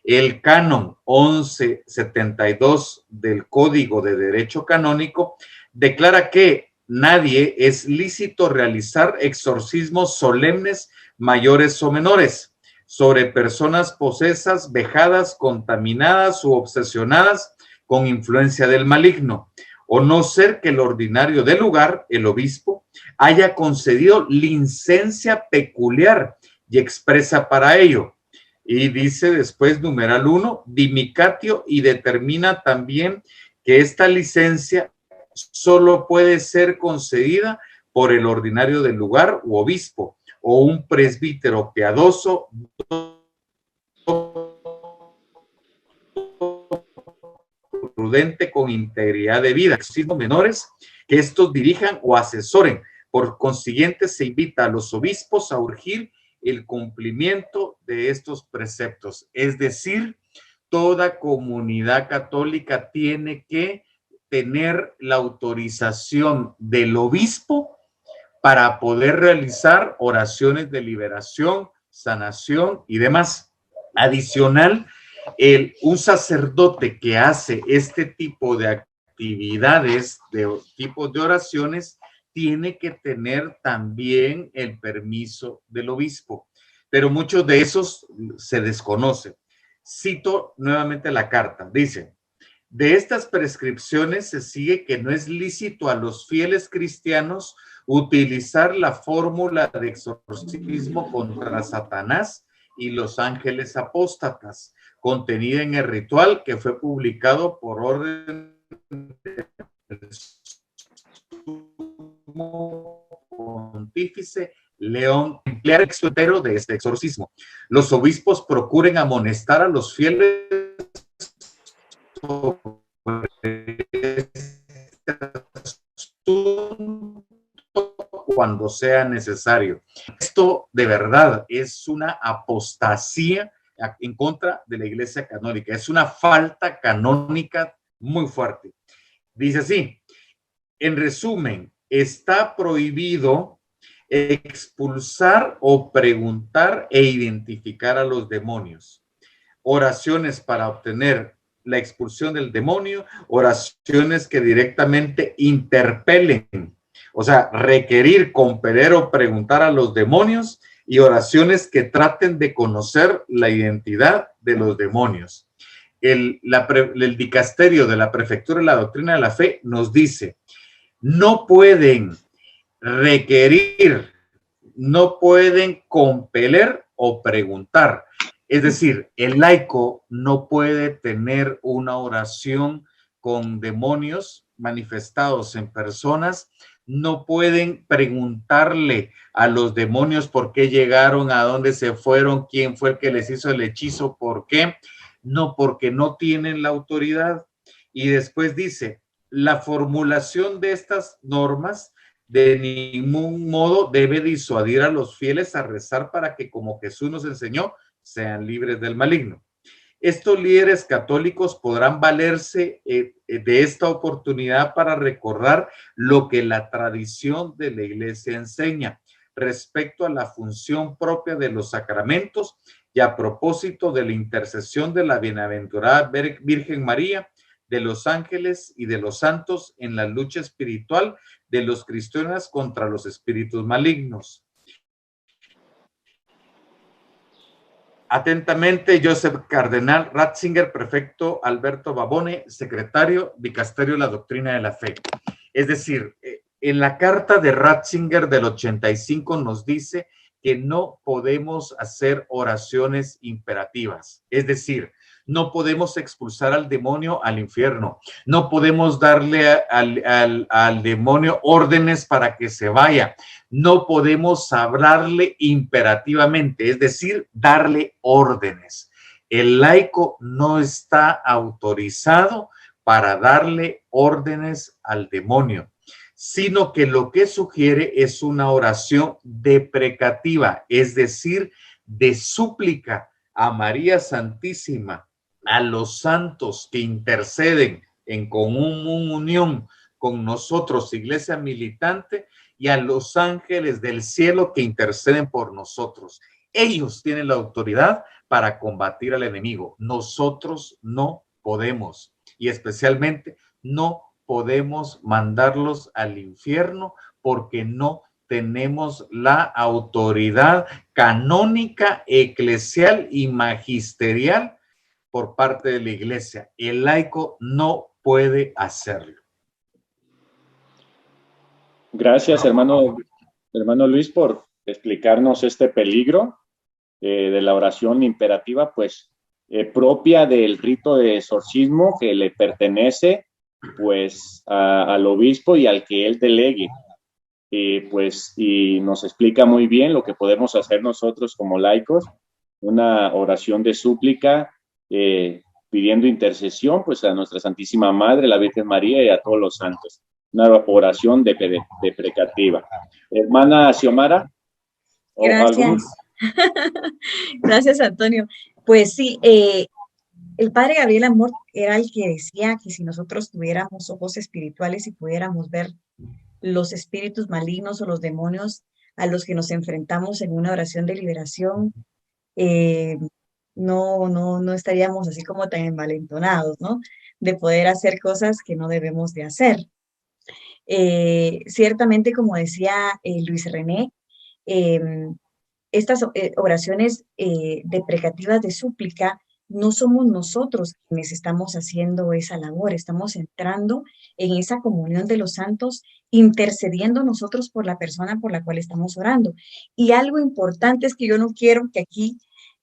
El canon 1172 del Código de Derecho Canónico declara que nadie es lícito realizar exorcismos solemnes mayores o menores sobre personas posesas, vejadas, contaminadas u obsesionadas con influencia del maligno, o no ser que el ordinario del lugar, el obispo, haya concedido licencia peculiar y expresa para ello. Y dice después, numeral 1, dimicatio, y determina también que esta licencia solo puede ser concedida por el ordinario del lugar u obispo, o un presbítero piadoso prudente con integridad de vida, exorcismos menores que estos dirijan o asesoren. Por consiguiente, se invita a los obispos a urgir el cumplimiento de estos preceptos. Es decir, toda comunidad católica tiene que tener la autorización del obispo para poder realizar oraciones de liberación, sanación y demás. Adicional, un sacerdote que hace este tipo de actividades, de tipos de oraciones, tiene que tener también el permiso del obispo, pero muchos de esos se desconocen. Cito nuevamente la carta, dice: de estas prescripciones se sigue que no es lícito a los fieles cristianos utilizar la fórmula de exorcismo contra Satanás y los ángeles apóstatas, contenida en el ritual que fue publicado por orden del sumo pontífice León, emplear extranjero de este exorcismo. Los obispos procuren amonestar a los fieles sobre este asunto cuando sea necesario. Esto de verdad es una apostasía en contra de la Iglesia Canónica, es una falta canónica muy fuerte. Dice así, en resumen, está prohibido expulsar o preguntar e identificar a los demonios. Oraciones para obtener la expulsión del demonio, oraciones que directamente interpelen, o sea, requerir, compeler o preguntar a los demonios, y oraciones que traten de conocer la identidad de los demonios. El dicasterio de la Prefectura de la Doctrina de la Fe nos dice, no pueden requerir, no pueden compeler o preguntar. Es decir, el laico no puede tener una oración con demonios manifestados en personas, no pueden preguntarle a los demonios por qué llegaron, a dónde se fueron, quién fue el que les hizo el hechizo, por qué. No, porque no tienen la autoridad. Y después dice, la formulación de estas normas de ningún modo debe disuadir a los fieles a rezar para que, como Jesús nos enseñó, sean libres del maligno. Estos líderes católicos podrán valerse de esta oportunidad para recordar lo que la tradición de la Iglesia enseña respecto a la función propia de los sacramentos y a propósito de la intercesión de la bienaventurada Virgen María, de los ángeles y de los santos en la lucha espiritual de los cristianos contra los espíritus malignos. Atentamente, Joseph Cardenal Ratzinger, prefecto Alberto Babone, secretario, Dicasterio de la Doctrina de la Fe. Es decir, en la carta de Ratzinger del 85 nos dice que no podemos hacer oraciones imperativas. Es decir, no podemos expulsar al demonio al infierno. No podemos darle al demonio órdenes para que se vaya. No podemos hablarle imperativamente, es decir, darle órdenes. El laico no está autorizado para darle órdenes al demonio, sino que lo que sugiere es una oración deprecativa, es decir, de súplica a María Santísima, a los santos que interceden en común unión con nosotros, Iglesia militante, y a los ángeles del cielo que interceden por nosotros. Ellos tienen la autoridad para combatir al enemigo. Nosotros no podemos, y especialmente no podemos mandarlos al infierno porque no tenemos la autoridad canónica, eclesial y magisterial por parte de la Iglesia. El laico no puede hacerlo. Gracias, hermano Luis, por explicarnos este peligro de la oración imperativa, pues propia del rito de exorcismo que le pertenece pues al obispo y al que él delegue. Y nos explica muy bien lo que podemos hacer nosotros como laicos, una oración de súplica, pidiendo intercesión pues a nuestra Santísima Madre, la Virgen María, y a todos los santos. Una oración deprecativa. Hermana Xiomara. Gracias. Gracias, Antonio. Pues sí, el padre Gabriel Amor era el que decía que si nosotros tuviéramos ojos espirituales y pudiéramos ver los espíritus malignos o los demonios a los que nos enfrentamos en una oración de liberación, no estaríamos así como tan envalentonados, ¿no? De poder hacer cosas que no debemos de hacer. Ciertamente, como decía Luis René, estas oraciones deprecativas de súplica, no somos nosotros quienes estamos haciendo esa labor, estamos entrando en esa comunión de los santos, intercediendo nosotros por la persona por la cual estamos orando. Y algo importante es que yo no quiero que aquí,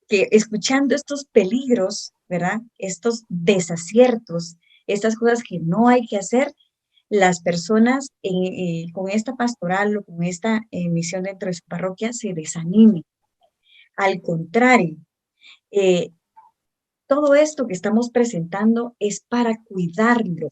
que escuchando estos peligros, ¿verdad? Estos desaciertos, estas cosas que no hay que hacer, las personas con esta pastoral o con esta misión dentro de su parroquia se desanimen. Al contrario, Todo esto que estamos presentando es para cuidarlo.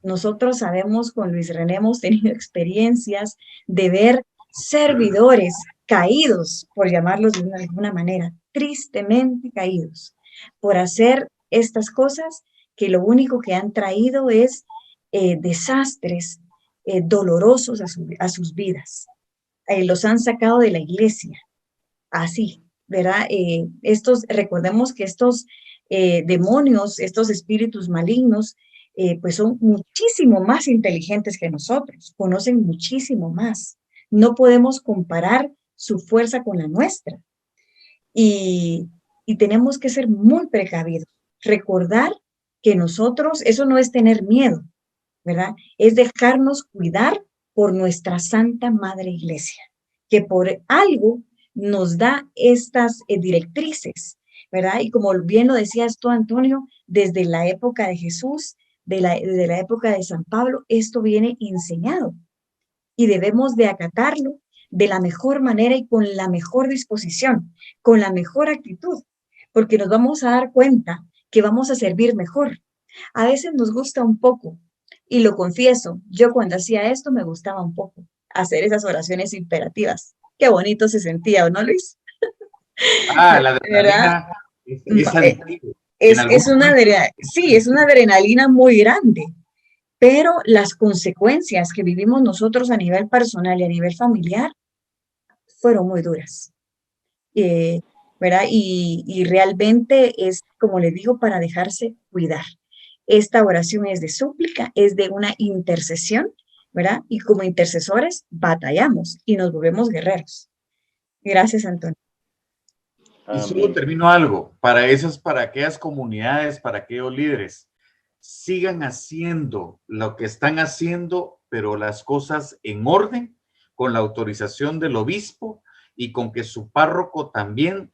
Nosotros sabemos, con Luis René hemos tenido experiencias de ver servidores caídos, por llamarlos de alguna manera, tristemente caídos, por hacer estas cosas que lo único que han traído es desastres dolorosos a sus vidas. Los han sacado de la iglesia, así, ¿verdad? Recordemos que estos demonios, estos espíritus malignos, pues son muchísimo más inteligentes que nosotros, conocen muchísimo más. No podemos comparar su fuerza con la nuestra. Y tenemos que ser muy precavidos. Recordar que nosotros, eso no es tener miedo, ¿verdad? Es dejarnos cuidar por nuestra Santa Madre Iglesia, que por algo nos da estas directrices, ¿verdad? Y como bien lo decías tú, Antonio, desde la época de Jesús, desde la época de San Pablo, esto viene enseñado y debemos de acatarlo de la mejor manera y con la mejor disposición, con la mejor actitud, porque nos vamos a dar cuenta que vamos a servir mejor. A veces nos gusta un poco, y lo confieso, yo cuando hacía esto me gustaba un poco hacer esas oraciones imperativas. Qué bonito se sentía, ¿no, Luis? Ah, la ¿Verdad? adrenalina es adictivo. Es una, sí, es una adrenalina muy grande, pero las consecuencias que vivimos nosotros a nivel personal y a nivel familiar fueron muy duras, ¿verdad? Y realmente es, como les digo, para dejarse cuidar. Esta oración es de súplica, es de una intercesión, ¿verdad? Y como intercesores batallamos y nos volvemos guerreros. Gracias, Antonio. Y solo termino algo, para aquellas comunidades, para aquellos líderes, sigan haciendo lo que están haciendo, pero las cosas en orden, con la autorización del obispo y con que su párroco también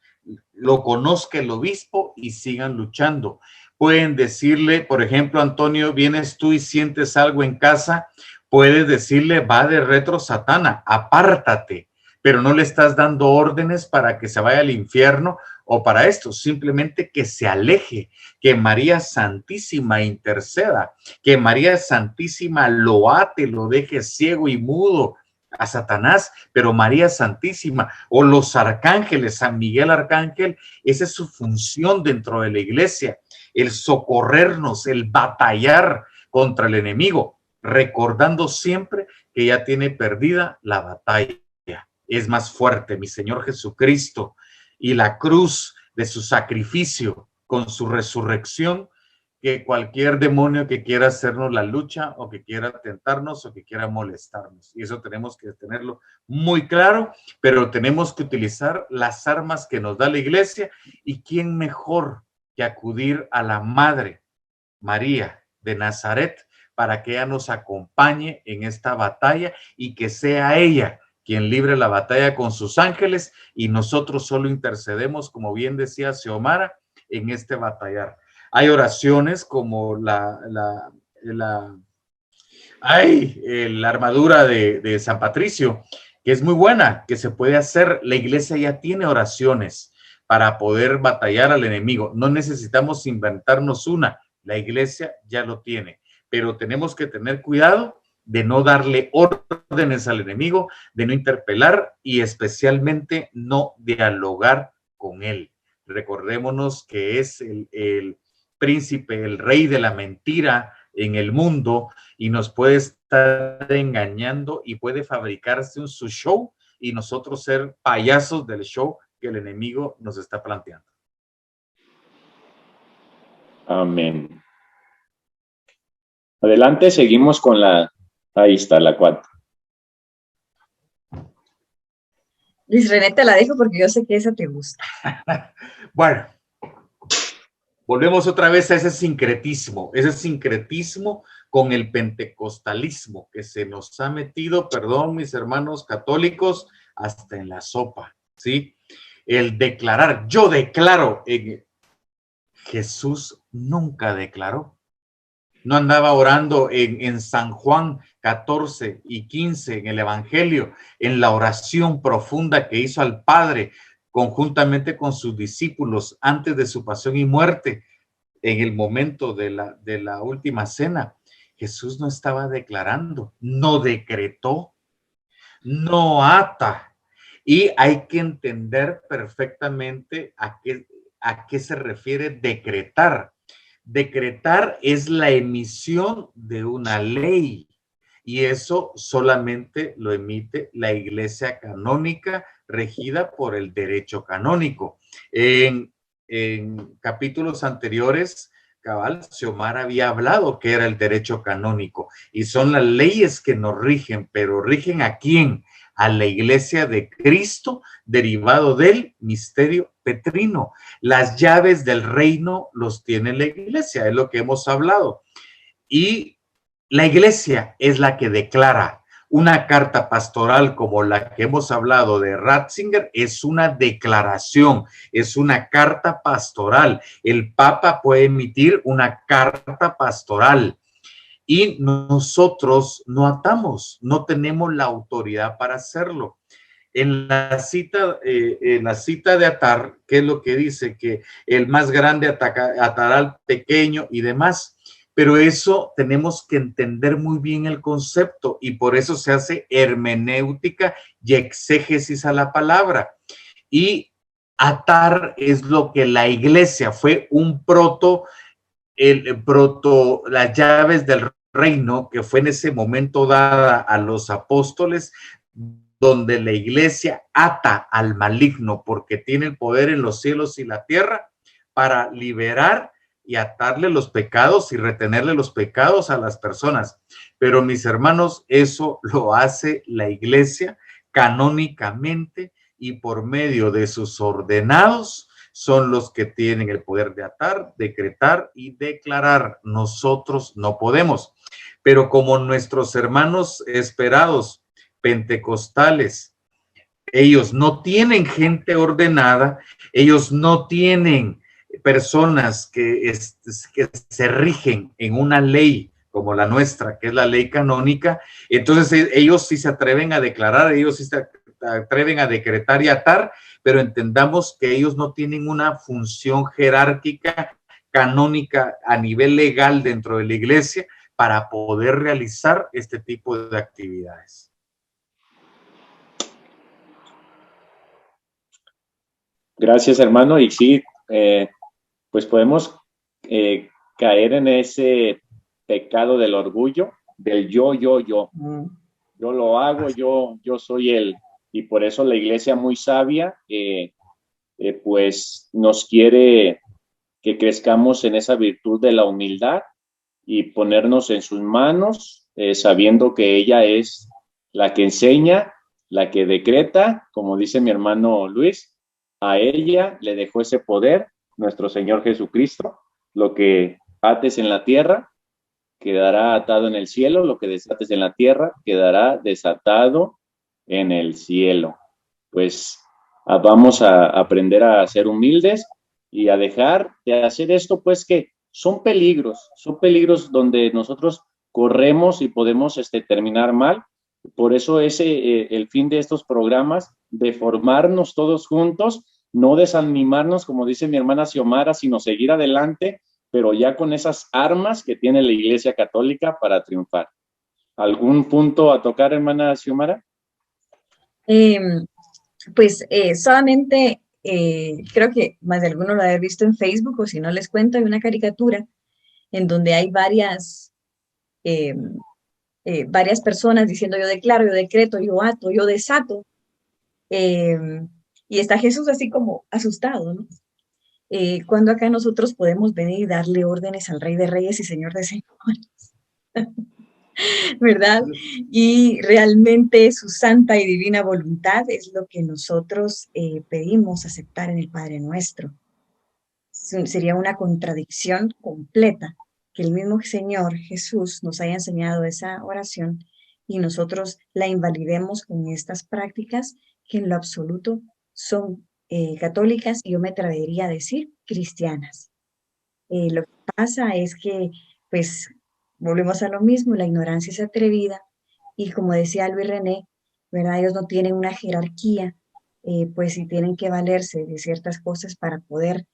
lo conozca el obispo y sigan luchando. Pueden decirle, por ejemplo, Antonio, vienes tú y sientes algo en casa, puedes decirle, va de retro Satana, apártate, pero no le estás dando órdenes para que se vaya al infierno o para esto, simplemente que se aleje, que María Santísima interceda, que María Santísima lo ate, lo deje ciego y mudo a Satanás, pero María Santísima o los arcángeles, San Miguel Arcángel, esa es su función dentro de la iglesia, el socorrernos, el batallar contra el enemigo, recordando siempre que ya tiene perdida la batalla. Es más fuerte mi Señor Jesucristo y la cruz de su sacrificio con su resurrección que cualquier demonio que quiera hacernos la lucha o que quiera tentarnos o que quiera molestarnos. Y eso tenemos que tenerlo muy claro, pero tenemos que utilizar las armas que nos da la iglesia. ¿Y quién mejor que acudir a la Madre María de Nazaret para que ella nos acompañe en esta batalla y que sea ella quien libre la batalla con sus ángeles y nosotros solo intercedemos, como bien decía Xiomara, en este batallar? Hay oraciones como la armadura de San Patricio, que es muy buena, que se puede hacer. La iglesia ya tiene oraciones para poder batallar al enemigo. No necesitamos inventarnos una, la iglesia ya lo tiene, pero tenemos que tener cuidado de no darle órdenes al enemigo, de no interpelar y especialmente no dialogar con él. Recordémonos que es el príncipe, el rey de la mentira en el mundo y nos puede estar engañando y puede fabricarse su show y nosotros ser payasos del show que el enemigo nos está planteando. Amén. Adelante, seguimos con ahí está, la 4. Luis René, te la dejo porque yo sé que esa te gusta. Bueno, volvemos otra vez a ese sincretismo con el pentecostalismo que se nos ha metido, perdón, mis hermanos católicos, hasta en la sopa, ¿sí? El declarar, yo declaro, Jesús nunca declaró. No andaba orando en San Juan 14 y 15 en el Evangelio, en la oración profunda que hizo al Padre. conjuntamente con sus discípulos antes de su pasión y muerte, en el momento de la última cena, Jesús no estaba declarando, no decretó, no ata. Y hay que entender perfectamente a qué se refiere decretar. Decretar es la emisión de una ley, y eso solamente lo emite la Iglesia canónica regida por el derecho canónico. En capítulos anteriores, cabal, Xiomara había hablado que era el derecho canónico y son las leyes que nos rigen, pero ¿rigen a quién? A la Iglesia de Cristo, derivado del misterio petrino. Las llaves del reino los tiene la Iglesia, es lo que hemos hablado. Y la Iglesia es la que declara. Una carta pastoral como la que hemos hablado de Ratzinger es una declaración, es una carta pastoral. El Papa puede emitir una carta pastoral y nosotros no atamos, no tenemos la autoridad para hacerlo. En la cita de atar, ¿qué es lo que dice? Que el más grande atará al pequeño y demás. Pero eso tenemos que entender muy bien el concepto y por eso se hace hermenéutica y exégesis a la palabra. Y atar es lo que la Iglesia fue un las llaves del reino que fue en ese momento dada a los apóstoles, donde la Iglesia ata al maligno porque tiene el poder en los cielos y la tierra para liberar y atarle los pecados y retenerle los pecados a las personas. Pero mis hermanos, eso lo hace la Iglesia canónicamente y por medio de sus ordenados son los que tienen el poder de atar, decretar y declarar. Nosotros no podemos. Pero como nuestros hermanos esperados pentecostales, ellos no tienen gente ordenada, ellos no tienen personas que se rigen en una ley como la nuestra, que es la ley canónica, entonces ellos sí se atreven a declarar, ellos sí se atreven a decretar y atar, pero entendamos que ellos no tienen una función jerárquica canónica a nivel legal dentro de la Iglesia para poder realizar este tipo de actividades. Gracias, hermano. Y sí, pues podemos caer en ese pecado del orgullo, del yo. Yo lo hago, yo soy él. Y por eso la Iglesia muy sabia, pues nos quiere que crezcamos en esa virtud de la humildad y ponernos en sus manos, sabiendo que ella es la que enseña, la que decreta, como dice mi hermano Luis, a ella le dejó ese poder nuestro Señor Jesucristo. Lo que ates en la tierra quedará atado en el cielo, lo que desates en la tierra quedará desatado en el cielo. Pues vamos a aprender a ser humildes y a dejar de hacer esto, pues que son peligros donde nosotros corremos y podemos terminar mal. Por eso es el fin de estos programas, de formarnos todos juntos, no desanimarnos, como dice mi hermana Xiomara, sino seguir adelante, pero ya con esas armas que tiene la Iglesia Católica para triunfar. ¿Algún punto a tocar, hermana Xiomara? Solamente creo que más de alguno lo haber visto en Facebook, o si no les cuento, hay una caricatura en donde hay varias personas diciendo yo declaro, yo decreto, yo ato, yo desato, y está Jesús así como asustado, ¿no? Cuando acá nosotros podemos venir y darle órdenes al Rey de Reyes y Señor de Señores, ¿verdad? Y realmente su santa y divina voluntad es lo que nosotros pedimos aceptar en el Padre Nuestro. Sería una contradicción completa que el mismo Señor Jesús nos haya enseñado esa oración y nosotros la invalidemos con estas prácticas que en lo absoluto son católicas y yo me atrevería a decir cristianas. Lo que pasa es que, pues, volvemos a lo mismo, la ignorancia es atrevida y como decía Luis René, ¿verdad? Ellos no tienen una jerarquía pues si tienen que valerse de ciertas cosas para poder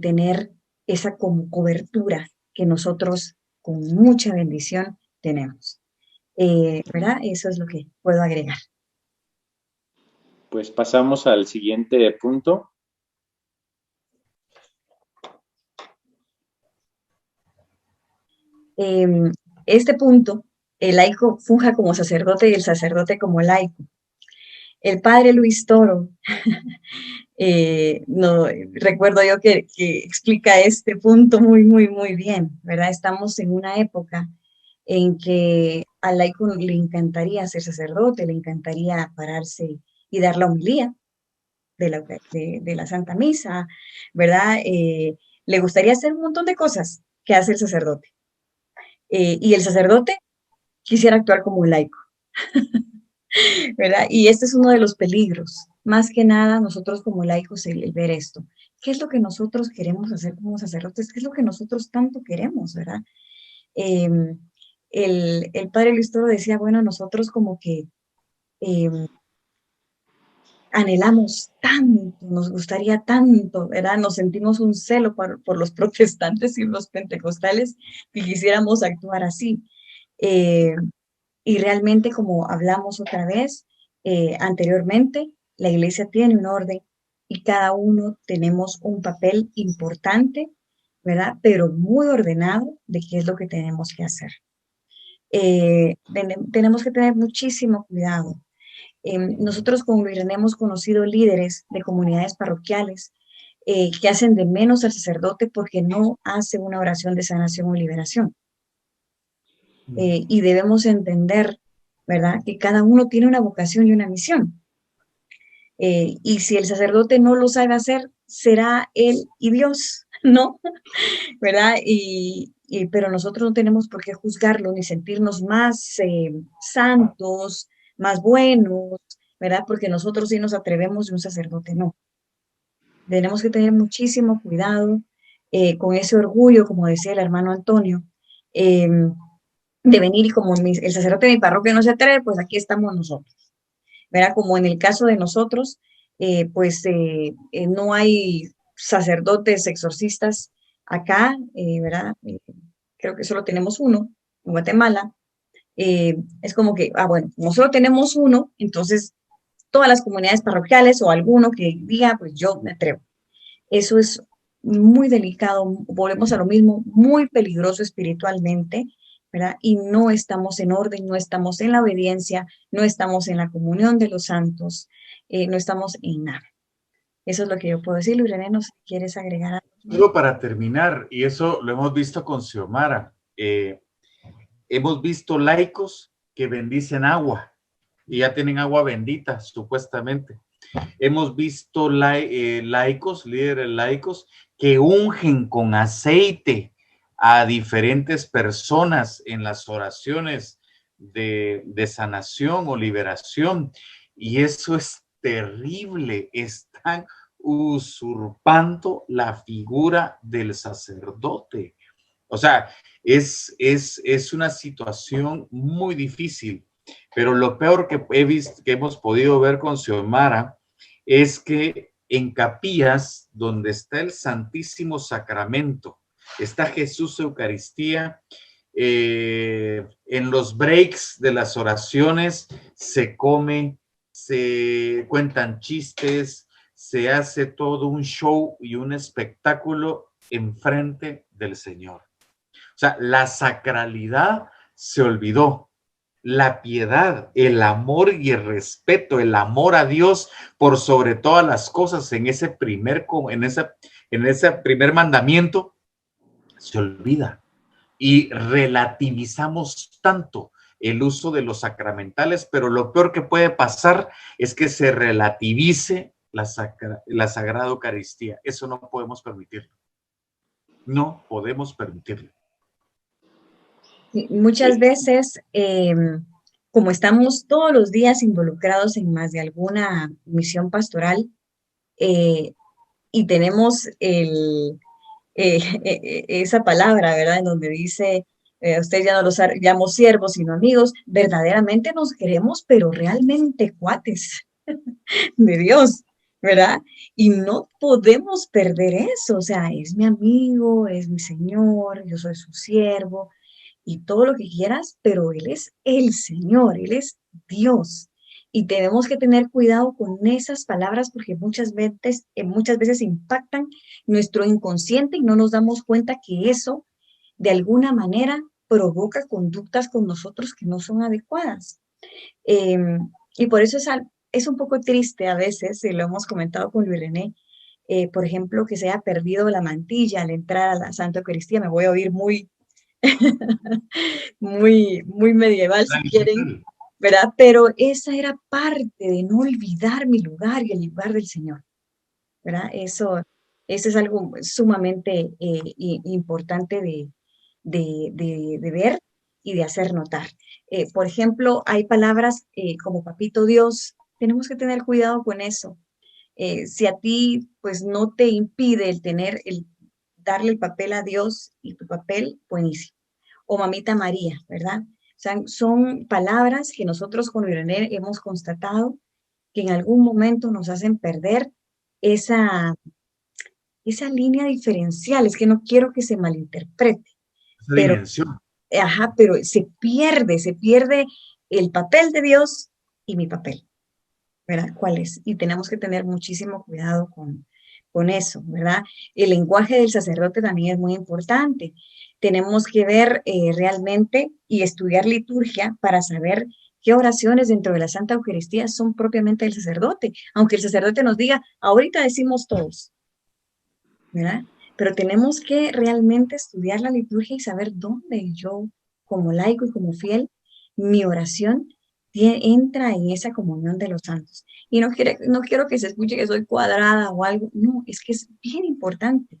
tener esa como cobertura que nosotros con mucha bendición tenemos. ¿Verdad? Eso es lo que puedo agregar. Pues pasamos al siguiente punto. Este punto, el laico funja como sacerdote y el sacerdote como laico. El padre Luis Toro, no, recuerdo yo que explica este punto muy bien, ¿verdad? Estamos en una época en que al laico le encantaría ser sacerdote, le encantaría pararse y dar la homilía de la Santa Misa, ¿verdad? Le gustaría hacer un montón de cosas que hace el sacerdote. Y el sacerdote quisiera actuar como un laico, ¿verdad? Y este es uno de los peligros. Más que nada, nosotros como laicos, el ver esto. ¿Qué es lo que nosotros queremos hacer como sacerdotes? ¿Qué es lo que nosotros tanto queremos, verdad? Eh, el padre Luis Toro decía, bueno, nosotros como que anhelamos tanto, nos gustaría tanto, ¿verdad? Nos sentimos un celo por los protestantes y los pentecostales que quisiéramos actuar así. Y realmente, como hablamos otra vez anteriormente, la iglesia tiene un orden y cada uno tenemos un papel importante, ¿verdad? Pero muy ordenado de qué es lo que tenemos que hacer. Tenemos que tener muchísimo cuidado. Nosotros con Luis René hemos conocido líderes de comunidades parroquiales que hacen de menos al sacerdote porque no hace una oración de sanación o liberación. Y debemos entender, ¿verdad?, que cada uno tiene una vocación y una misión. Y si el sacerdote no lo sabe hacer, será él y Dios, ¿no? ¿Verdad? Pero nosotros no tenemos por qué juzgarlo ni sentirnos más santos, más buenos, ¿verdad? Porque nosotros sí nos atrevemos y un sacerdote no. Tenemos que tener muchísimo cuidado con ese orgullo, como decía el hermano Antonio, de venir y como el sacerdote de mi parroquia no se atreve, pues aquí estamos nosotros. ¿Verdad? Como en el caso de nosotros, no hay sacerdotes exorcistas acá, ¿verdad? Creo que solo tenemos uno en Guatemala. Es como que, bueno, como solo tenemos uno, entonces todas las comunidades parroquiales o alguno que diga, pues yo me atrevo. Eso es muy delicado, volvemos a lo mismo, muy peligroso espiritualmente, ¿verdad? Y no estamos en orden, no estamos en la obediencia, no estamos en la comunión de los santos, no estamos en nada. Eso es lo que yo puedo decir. Luis René, ¿no quieres agregar algo? Solo para terminar, y eso lo hemos visto con Xiomara, hemos visto laicos que bendicen agua y ya tienen agua bendita, supuestamente. Hemos visto laicos, líderes laicos, que ungen con aceite a diferentes personas en las oraciones de sanación o liberación. Y eso es terrible. Están usurpando la figura del sacerdote. O sea, es una situación muy difícil. Pero lo peor que hemos podido ver con Xiomara es que en capillas donde está el Santísimo Sacramento, está Jesús Eucaristía, en los breaks de las oraciones se come, se cuentan chistes, se hace todo un show y un espectáculo enfrente del Señor. O sea, la sacralidad se olvidó. La piedad, el amor y el respeto, el amor a Dios por sobre todas las cosas en ese primer mandamiento se olvida y relativizamos tanto el uso de los sacramentales, pero lo peor que puede pasar es que se relativice la Sagrada Eucaristía. Eso no podemos permitirlo. No podemos permitirlo. Muchas veces, como estamos todos los días involucrados en más de alguna misión pastoral y tenemos esa palabra, ¿verdad? En donde dice, usted ya no los llamo siervos, sino amigos, verdaderamente nos queremos, pero realmente cuates, de Dios, ¿verdad? Y no podemos perder eso, o sea, es mi amigo, es mi Señor, yo soy su siervo y todo lo que quieras, pero Él es el Señor, Él es Dios. Y tenemos que tener cuidado con esas palabras porque muchas veces impactan nuestro inconsciente y no nos damos cuenta que eso de alguna manera provoca conductas con nosotros que no son adecuadas. Y por eso es un poco triste a veces, y lo hemos comentado con Luis René, por ejemplo, que se haya perdido la mantilla al entrar a la Santa Eucaristía. Me voy a oír muy, muy medieval si quieren, ¿verdad? Pero esa era parte de no olvidar mi lugar y el lugar del Señor, ¿verdad? Eso es algo sumamente importante de ver y de hacer notar. Por ejemplo, hay palabras como papito Dios, tenemos que tener cuidado con eso. Si a ti pues no te impide darle el papel a Dios y tu papel, buenísimo. O mamita María, ¿verdad? O sea, son palabras que nosotros con Irene hemos constatado que en algún momento nos hacen perder esa, esa línea diferencial. Es que no quiero que se malinterprete, Esa pero dimensión. ajá, pero se pierde el papel de Dios y mi papel, ¿verdad? ¿Cuál es? Y tenemos que tener muchísimo cuidado con eso, ¿verdad? El lenguaje del sacerdote también es muy importante. Tenemos que ver realmente y estudiar liturgia para saber qué oraciones dentro de la Santa Eucaristía son propiamente del sacerdote, aunque el sacerdote nos diga, ahorita decimos todos, ¿verdad? Pero tenemos que realmente estudiar la liturgia y saber dónde yo, como laico y como fiel, mi oración entra en esa comunión de los santos. Y no quiero que se escuche que soy cuadrada o algo, no, es que es bien importante.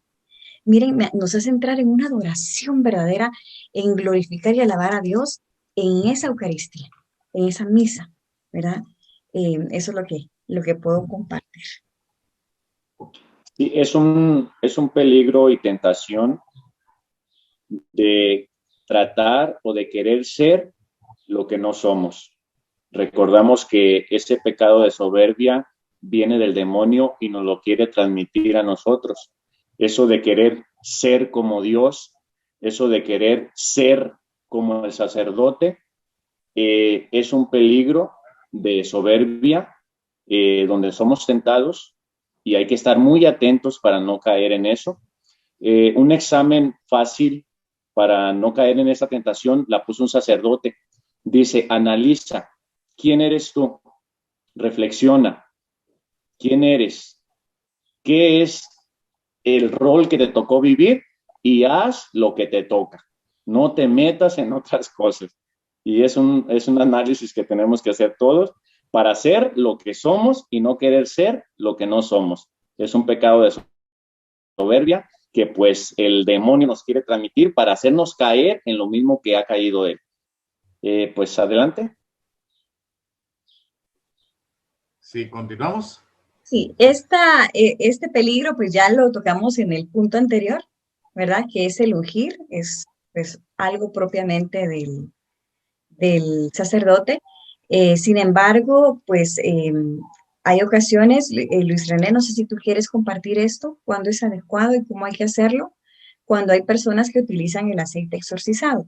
Miren, nos hace entrar en una adoración verdadera, en glorificar y alabar a Dios en esa Eucaristía, en esa misa, ¿verdad? Eso es lo que puedo compartir. Sí, es un peligro y tentación de tratar o de querer ser lo que no somos. Recordamos que ese pecado de soberbia viene del demonio y nos lo quiere transmitir a nosotros. Eso de querer ser como Dios, eso de querer ser como el sacerdote, es un peligro de soberbia donde somos tentados y hay que estar muy atentos para no caer en eso. Un examen fácil para no caer en esa tentación la puso un sacerdote. Dice, analiza, ¿quién eres tú? Reflexiona, ¿quién eres? ¿Qué es el rol que te tocó vivir? Y haz lo que te toca. No te metas en otras cosas. Y es un análisis que tenemos que hacer todos para ser lo que somos y no querer ser lo que no somos. Es un pecado de soberbia que pues el demonio nos quiere transmitir para hacernos caer en lo mismo que ha caído él. Pues adelante. Sí, continuamos. Sí, este peligro pues ya lo tocamos en el punto anterior, ¿verdad? Que es el ungir, es pues algo propiamente del sacerdote. Sin embargo, pues hay ocasiones, Luis René, no sé si tú quieres compartir esto, cuándo es adecuado y cómo hay que hacerlo, cuando hay personas que utilizan el aceite exorcizado.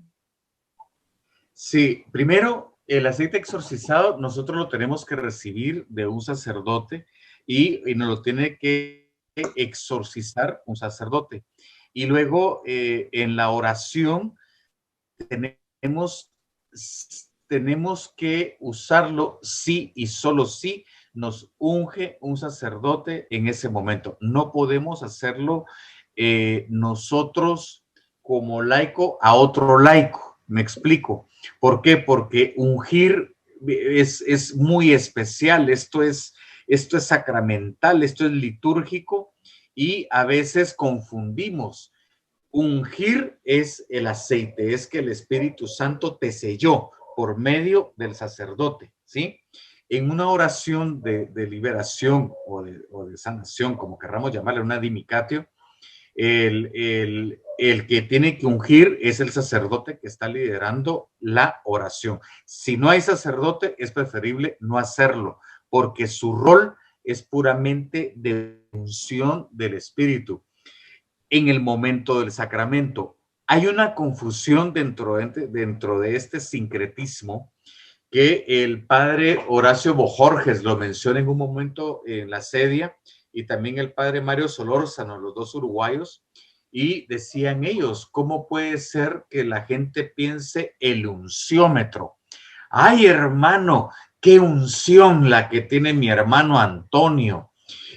Sí, primero, el aceite exorcizado nosotros lo tenemos que recibir de un sacerdote y nos lo tiene que exorcizar un sacerdote. Y luego en la oración tenemos que usarlo sí y solo si nos unge un sacerdote en ese momento. No podemos hacerlo nosotros como laico a otro laico. Me explico. ¿Por qué? Porque ungir es muy especial. Esto es sacramental, esto es litúrgico y a veces confundimos. Ungir es el aceite, es que el Espíritu Santo te selló por medio del sacerdote, ¿sí? En una oración de liberación o de sanación, como querramos llamarle, una dimicatio, el que tiene que ungir es el sacerdote que está liderando la oración. Si no hay sacerdote, es preferible no hacerlo, porque su rol es puramente de unción del Espíritu en el momento del sacramento. Hay una confusión dentro de este sincretismo que el padre Horacio Bojorges lo menciona en un momento en la sedia, y también el padre Mario Solórzano, los dos uruguayos, y decían ellos, ¿cómo puede ser que la gente piense el unciómetro? Ay, hermano, qué unción la que tiene mi hermano Antonio,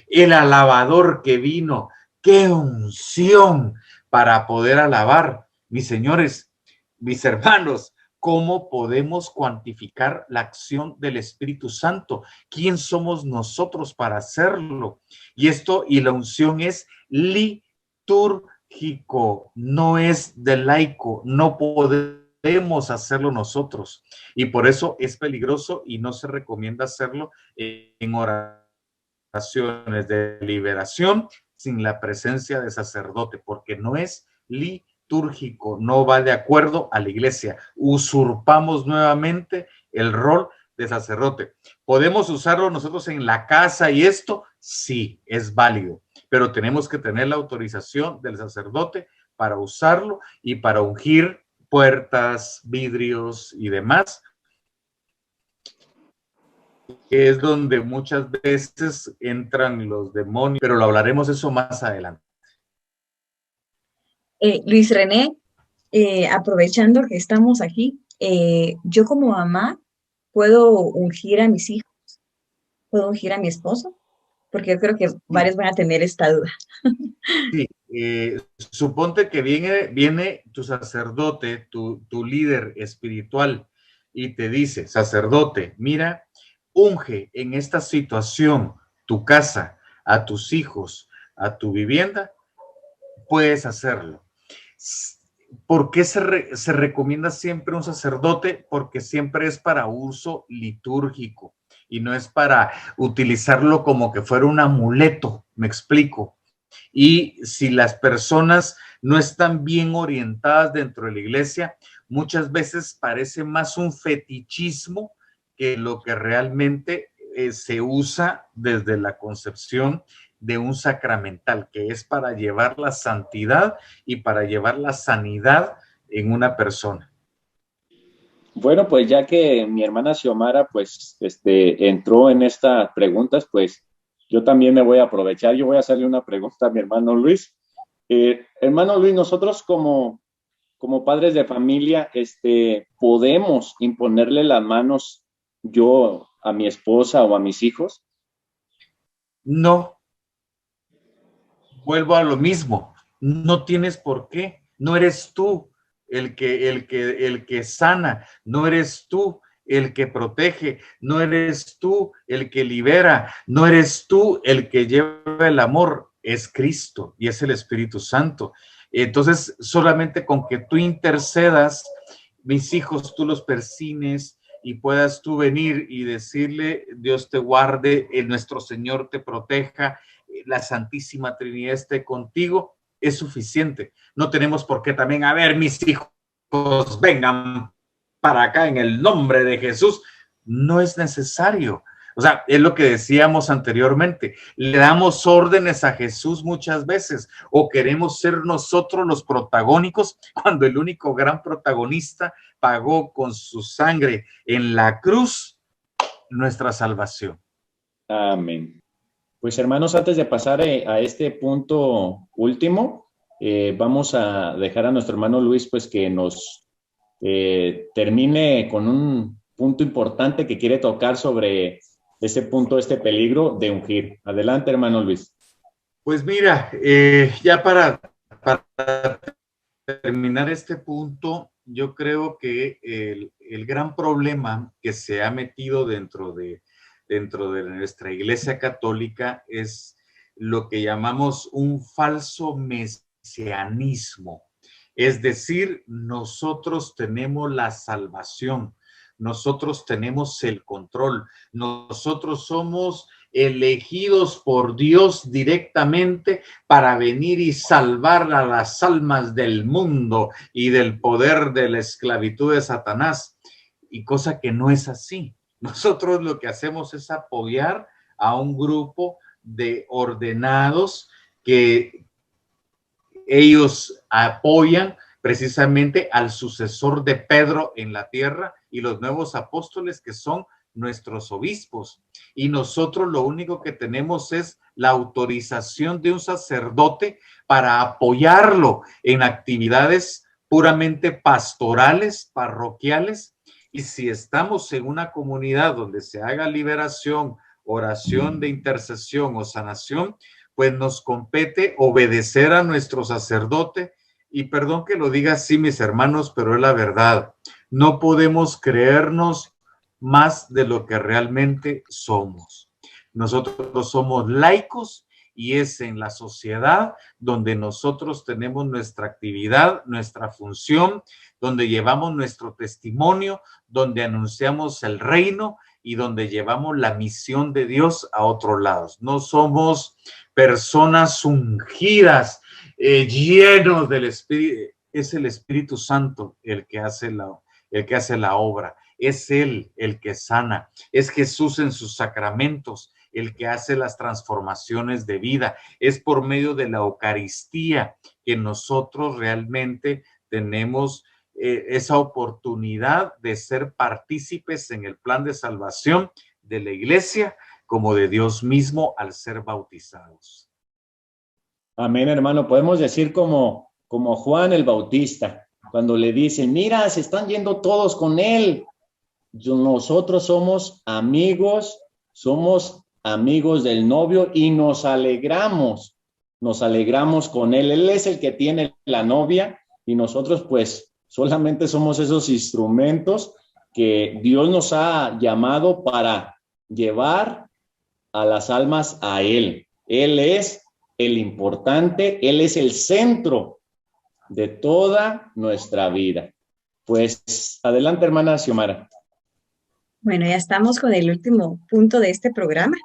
el alabador que vino, qué unción para poder alabar. Mis señores, mis hermanos, ¿cómo podemos cuantificar la acción del Espíritu Santo? ¿Quién somos nosotros para hacerlo? Y la unción es litúrgico, no es de laico, no podemos hacerlo nosotros. Y por eso es peligroso y no se recomienda hacerlo en oraciones de liberación sin la presencia de sacerdote, porque no es litúrgico, no va de acuerdo a la iglesia. Usurpamos nuevamente el rol de sacerdote. ¿Podemos usarlo nosotros en la casa y esto? Sí, es válido, pero tenemos que tener la autorización del sacerdote para usarlo y para ungir puertas, vidrios y demás, que es donde muchas veces entran los demonios, pero lo hablaremos eso más adelante. Luis René, aprovechando que estamos aquí, yo como mamá puedo ungir a mis hijos, puedo ungir a mi esposo, porque yo creo que varios van a tener esta duda. Sí, suponte que viene tu sacerdote, tu líder espiritual, y te dice, sacerdote, mira, unge en esta situación tu casa, a tus hijos, a tu vivienda, puedes hacerlo. ¿Por qué se recomienda siempre un sacerdote? Porque siempre es para uso litúrgico y no es para utilizarlo como que fuera un amuleto, me explico. Y si las personas no están bien orientadas dentro de la iglesia, muchas veces parece más un fetichismo que lo que realmente se usa desde la concepción de un sacramental, que es para llevar la santidad y para llevar la sanidad en una persona. Bueno, pues ya que mi hermana Xiomara pues entró en estas preguntas, pues yo también me voy a aprovechar. Yo voy a hacerle una pregunta a mi hermano Luis. Hermano Luis, nosotros como padres de familia, ¿podemos imponerle las manos yo a mi esposa o a mis hijos? No, vuelvo a lo mismo, no tienes por qué, no eres tú el que sana, no eres tú el que protege, no eres tú el que libera, no eres tú el que lleva el amor, es Cristo y es el Espíritu Santo. Entonces, solamente con que tú intercedas, mis hijos, tú los persines y puedas tú venir y decirle, Dios te guarde, nuestro Señor te proteja, la Santísima Trinidad esté contigo, es suficiente. No tenemos por qué también, a ver, mis hijos, vengan para acá en el nombre de Jesús. No es necesario. O sea, es lo que decíamos anteriormente. Le damos órdenes a Jesús muchas veces o queremos ser nosotros los protagónicos cuando el único gran protagonista pagó con su sangre en la cruz nuestra salvación. Amén. Pues hermanos, antes de pasar a este punto último, vamos a dejar a nuestro hermano Luis pues que nos termine con un punto importante que quiere tocar sobre ese punto, este peligro de ungir. Adelante, hermano Luis. Pues mira, ya para terminar este punto, yo creo que el gran problema que se ha metido dentro de nuestra Iglesia Católica es lo que llamamos un falso mesianismo. Es decir, nosotros tenemos la salvación, nosotros tenemos el control, nosotros somos elegidos por Dios directamente para venir y salvar a las almas del mundo y del poder de la esclavitud de Satanás. Y cosa que no es así. Nosotros lo que hacemos es apoyar a un grupo de ordenados que ellos apoyan precisamente al sucesor de Pedro en la tierra y los nuevos apóstoles que son nuestros obispos. Y nosotros lo único que tenemos es la autorización de un sacerdote para apoyarlo en actividades puramente pastorales, parroquiales. Y si estamos en una comunidad donde se haga liberación, oración de intercesión o sanación, pues nos compete obedecer a nuestro sacerdote. Y perdón que lo diga así, mis hermanos, pero es la verdad. No podemos creernos más de lo que realmente somos. Nosotros somos laicos y es en la sociedad donde nosotros tenemos nuestra actividad, nuestra función, donde llevamos nuestro testimonio, donde anunciamos el reino y donde llevamos la misión de Dios a otros lados. No somos personas ungidas, llenos del Espíritu. Es el Espíritu Santo el que hace la obra. Es Él el que sana. Es Jesús en sus sacramentos el que hace las transformaciones de vida. Es por medio de la Eucaristía que nosotros realmente tenemos esa oportunidad de ser partícipes en el plan de salvación de la Iglesia como de Dios mismo al ser bautizados. Amén, hermano. Podemos decir como Juan el Bautista, cuando le dicen, mira, se están yendo todos con él. Nosotros somos amigos del novio y nos alegramos con él. Él es el que tiene la novia y nosotros pues solamente somos esos instrumentos que Dios nos ha llamado para llevar a las almas a Él. Él es el importante, Él es el centro de toda nuestra vida. Pues adelante, hermana Xiomara. Bueno, ya estamos con el último punto de este programa.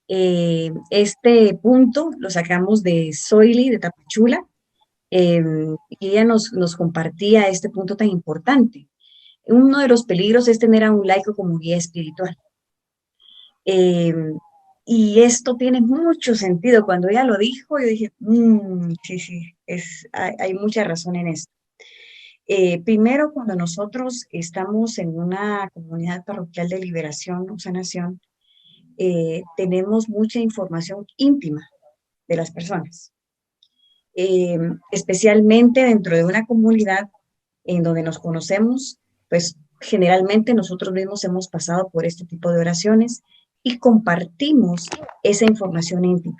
Este punto lo sacamos de Zoili, de Tapachula, y ella nos compartía este punto tan importante. Uno de los peligros es tener a un laico como guía espiritual. Y esto tiene mucho sentido. Cuando ella lo dijo, yo dije, sí, hay mucha razón en esto. Primero, cuando nosotros estamos en una comunidad parroquial de liberación o sanación, tenemos mucha información íntima de las personas, especialmente dentro de una comunidad en donde nos conocemos, pues generalmente nosotros mismos hemos pasado por este tipo de oraciones y compartimos esa información íntima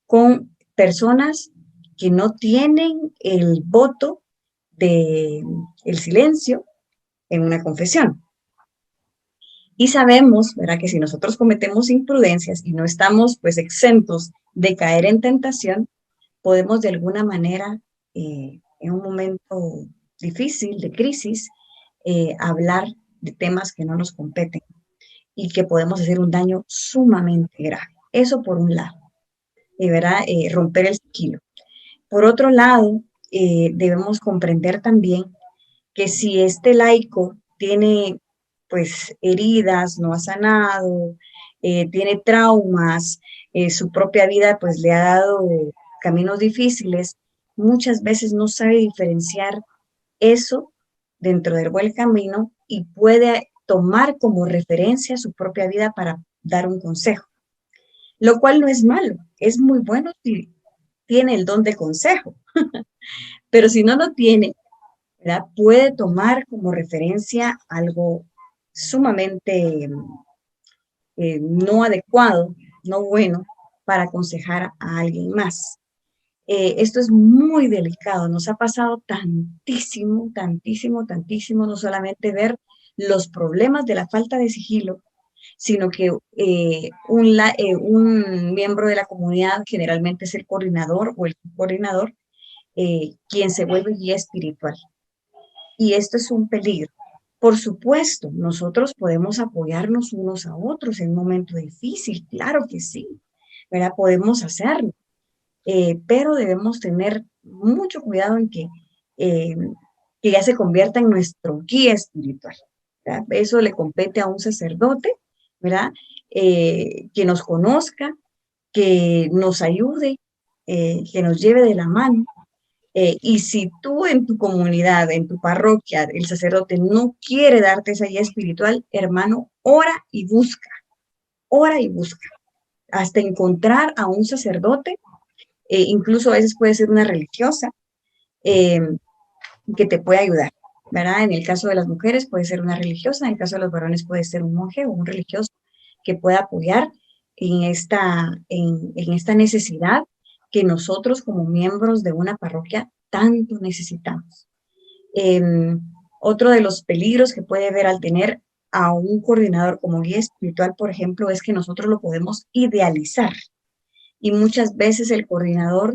con personas que no tienen el voto del silencio en una confesión. Y sabemos, ¿verdad?, que si nosotros cometemos imprudencias y no estamos pues exentos de caer en tentación, podemos de alguna manera, en un momento difícil, de crisis, hablar de temas que no nos competen y que podemos hacer un daño sumamente grave. Eso por un lado, ¿verdad? Romper el sigilo. Por otro lado, debemos comprender también que si este laico tiene pues heridas, no ha sanado, tiene traumas, su propia vida pues le ha dado caminos difíciles, muchas veces no sabe diferenciar eso dentro del buen camino y puede tomar como referencia su propia vida para dar un consejo, lo cual no es malo, es muy bueno si tiene el don de consejo, pero si no lo tiene, ¿verdad?, puede tomar como referencia algo sumamente no adecuado, no bueno, para aconsejar a alguien más. Esto es muy delicado, nos ha pasado tantísimo, no solamente ver los problemas de la falta de sigilo, sino que un miembro de la comunidad, generalmente es el coordinador o el coordinador, quien se vuelve guía espiritual. Y esto es un peligro. Por supuesto, nosotros podemos apoyarnos unos a otros en un momento difícil, claro que sí, ¿verdad? Podemos hacerlo, pero debemos tener mucho cuidado en que ya se convierta en nuestro guía espiritual, ¿verdad? Eso le compete a un sacerdote, ¿verdad? Que nos conozca, que nos ayude, que nos lleve de la mano. Y si tú en tu comunidad, en tu parroquia, el sacerdote no quiere darte esa guía espiritual, hermano, ora y busca, hasta encontrar a un sacerdote, incluso a veces puede ser una religiosa, eh, que te puede ayudar, ¿verdad? En el caso de las mujeres puede ser una religiosa, en el caso de los varones puede ser un monje o un religioso que pueda apoyar en esta necesidad que nosotros como miembros de una parroquia tanto necesitamos. Eh, Otro de los peligros que puede haber al tener a un coordinador como guía espiritual, por ejemplo, es que nosotros lo podemos idealizar y muchas veces el coordinador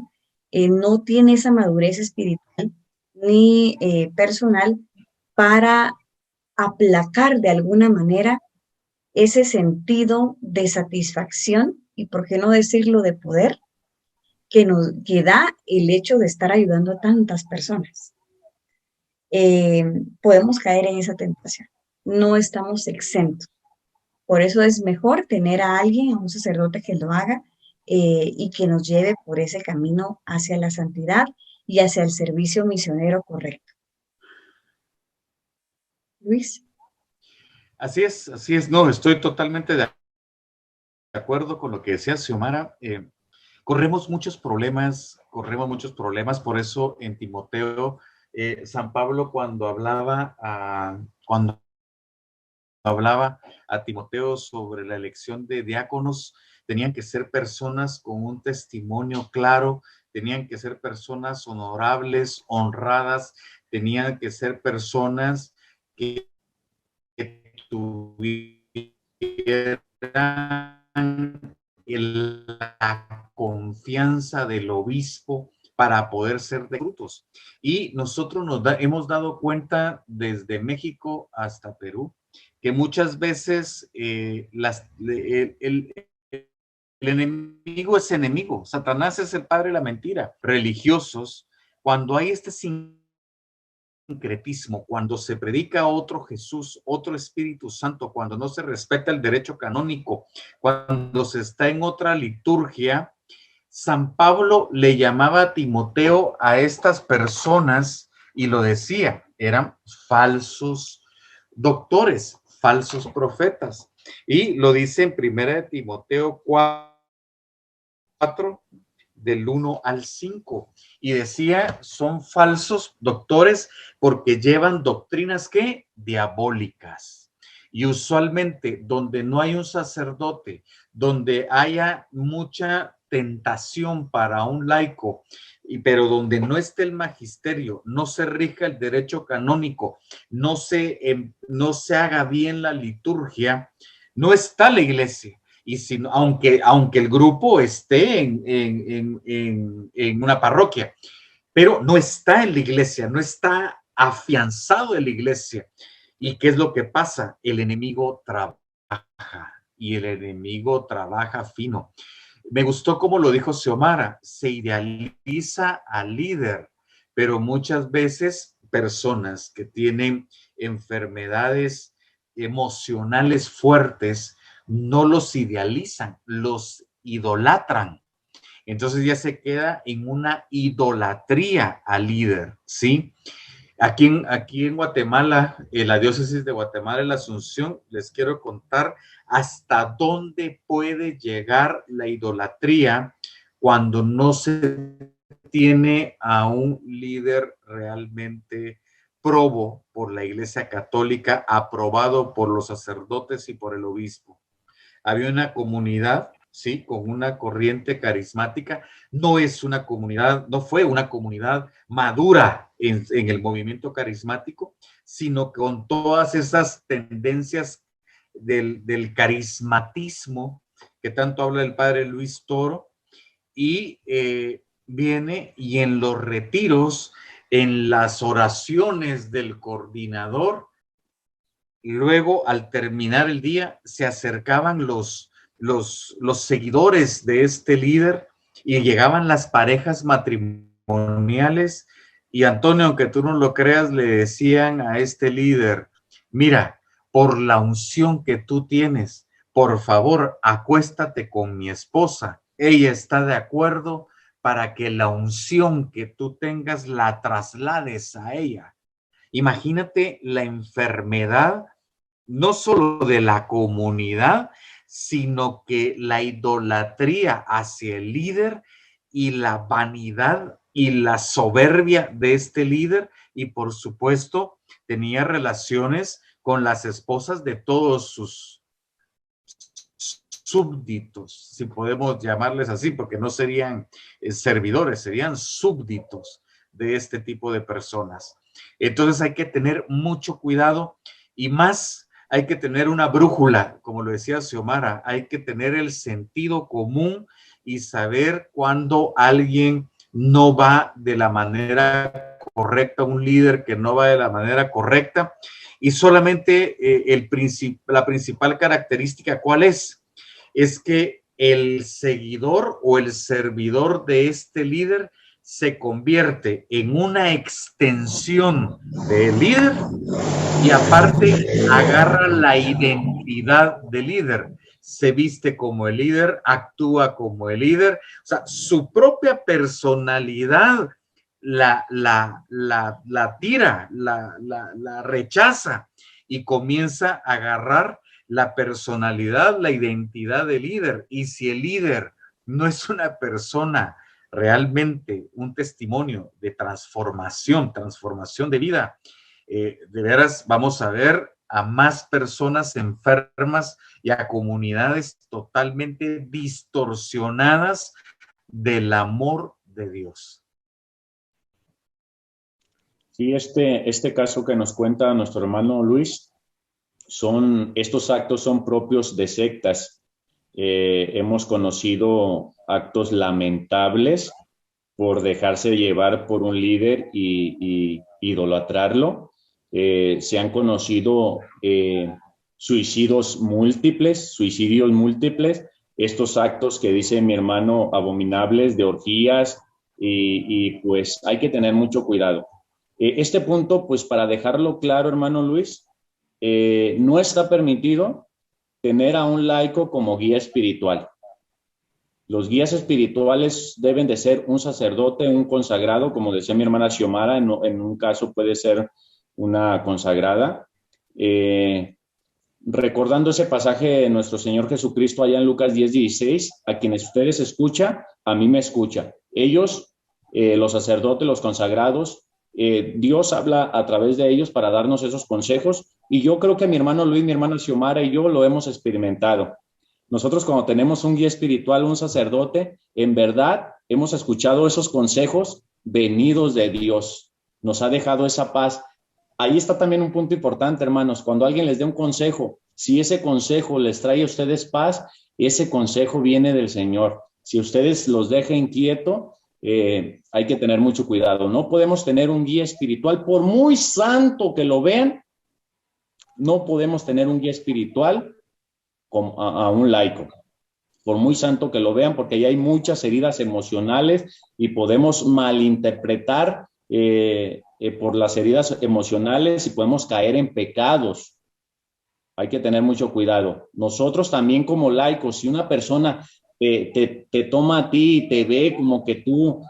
no tiene esa madurez espiritual ni personal para aplacar de alguna manera ese sentido de satisfacción y, por qué no decirlo, de poder que da el hecho de estar ayudando a tantas personas. Podemos caer en esa tentación. No estamos exentos. Por eso es mejor tener a alguien, a un sacerdote que lo haga y que nos lleve por ese camino hacia la santidad y hacia el servicio misionero correcto. Luis. Así es. No, estoy totalmente de acuerdo con lo que decía Xiomara. Corremos muchos problemas, por eso en Timoteo, San Pablo cuando hablaba a Timoteo sobre la elección de diáconos, tenían que ser personas con un testimonio claro, tenían que ser personas honorables, honradas, tenían que ser personas que tuvieran la confianza del obispo para poder ser de frutos. Y nosotros hemos dado cuenta desde México hasta Perú que muchas veces el enemigo es enemigo, Satanás es el padre de la mentira. Religiosos, cuando hay este sincretismo, cuando se predica otro Jesús, otro Espíritu Santo, cuando no se respeta el derecho canónico, cuando se está en otra liturgia, San Pablo le llamaba a Timoteo a estas personas y lo decía, eran falsos doctores, falsos profetas. Y lo dice en 1 Timoteo 4, del 1 al 5. Y decía, son falsos doctores porque llevan doctrinas ¿qué? Diabólicas. Y usualmente donde no hay un sacerdote, donde haya mucha tentación para un laico, pero donde no esté el magisterio, no se rija el derecho canónico, no se haga bien la liturgia, no está la iglesia. Y si, aunque el grupo esté en una parroquia, pero no está en la iglesia, no está afianzado en la iglesia. ¿Y qué es lo que pasa? El enemigo trabaja y el enemigo trabaja fino. Me gustó como lo dijo Xiomara, se idealiza al líder, pero muchas veces personas que tienen enfermedades emocionales fuertes no los idealizan, los idolatran. Entonces ya se queda en una idolatría al líder, ¿sí? Aquí en Guatemala, en la diócesis de Guatemala, en la Asunción, les quiero contar hasta dónde puede llegar la idolatría cuando no se tiene a un líder realmente probo por la Iglesia Católica, aprobado por los sacerdotes y por el obispo. Había una comunidad, sí, con una corriente carismática. No fue una comunidad madura en el movimiento carismático, sino con todas esas tendencias del carismatismo que tanto habla el padre Luis Toro, y viene y en los retiros, en las oraciones del coordinador, luego, al terminar el día, se acercaban los seguidores de este líder y llegaban las parejas matrimoniales y Antonio, aunque tú no lo creas, le decían a este líder, mira, por la unción que tú tienes, por favor, acuéstate con mi esposa. Ella está de acuerdo para que la unción que tú tengas la traslades a ella. Imagínate la enfermedad, no solo de la comunidad, sino que la idolatría hacia el líder y la vanidad y la soberbia de este líder, y por supuesto tenía relaciones con las esposas de todos sus súbditos, si podemos llamarles así, porque no serían servidores, serían súbditos de este tipo de personas. Entonces hay que tener mucho cuidado y más hay que tener una brújula, como lo decía Xiomara, hay que tener el sentido común y saber cuándo alguien no va de la manera correcta, un líder que no va de la manera correcta. Y solamente la principal característica, ¿cuál es? Es que el seguidor o el servidor de este líder se convierte en una extensión del líder y aparte agarra la identidad del líder. Se viste como el líder, actúa como el líder, o sea, su propia personalidad la tira, la rechaza y comienza a agarrar la personalidad, la identidad del líder. Y si el líder no es una persona realmente un testimonio de transformación de vida, de veras vamos a ver a más personas enfermas y a comunidades totalmente distorsionadas del amor de Dios. Sí, este caso que nos cuenta nuestro hermano Luis, estos actos son propios de sectas. Hemos conocido actos lamentables por dejarse llevar por un líder y idolatrarlo. Se han conocido suicidios múltiples, estos actos que dice mi hermano abominables de orgías y pues hay que tener mucho cuidado. Este punto, pues para dejarlo claro, hermano Luis, no está permitido tener a un laico como guía espiritual. Los guías espirituales deben de ser un sacerdote, un consagrado, como decía mi hermana Xiomara, en un caso puede ser una consagrada. Recordando ese pasaje de nuestro Señor Jesucristo allá en Lucas 10:16, a quienes ustedes escuchan, a mí me escucha. Ellos, los sacerdotes, los consagrados, Dios habla a través de ellos para darnos esos consejos y yo creo que mi hermano Luis, mi hermana Xiomara y yo lo hemos experimentado. Nosotros cuando tenemos un guía espiritual, un sacerdote, en verdad hemos escuchado esos consejos venidos de Dios. Nos ha dejado esa paz. Ahí está también un punto importante, hermanos. Cuando alguien les dé un consejo, si ese consejo les trae a ustedes paz, ese consejo viene del Señor. Si ustedes los dejan inquietos, hay que tener mucho cuidado. No podemos tener un guía espiritual, por muy santo que lo vean, no podemos tener un guía espiritual a un laico, por muy santo que lo vean, porque ahí hay muchas heridas emocionales y podemos malinterpretar por las heridas emocionales y podemos caer en pecados. Hay que tener mucho cuidado. Nosotros también como laicos, si una persona te toma a ti y te ve como que tú,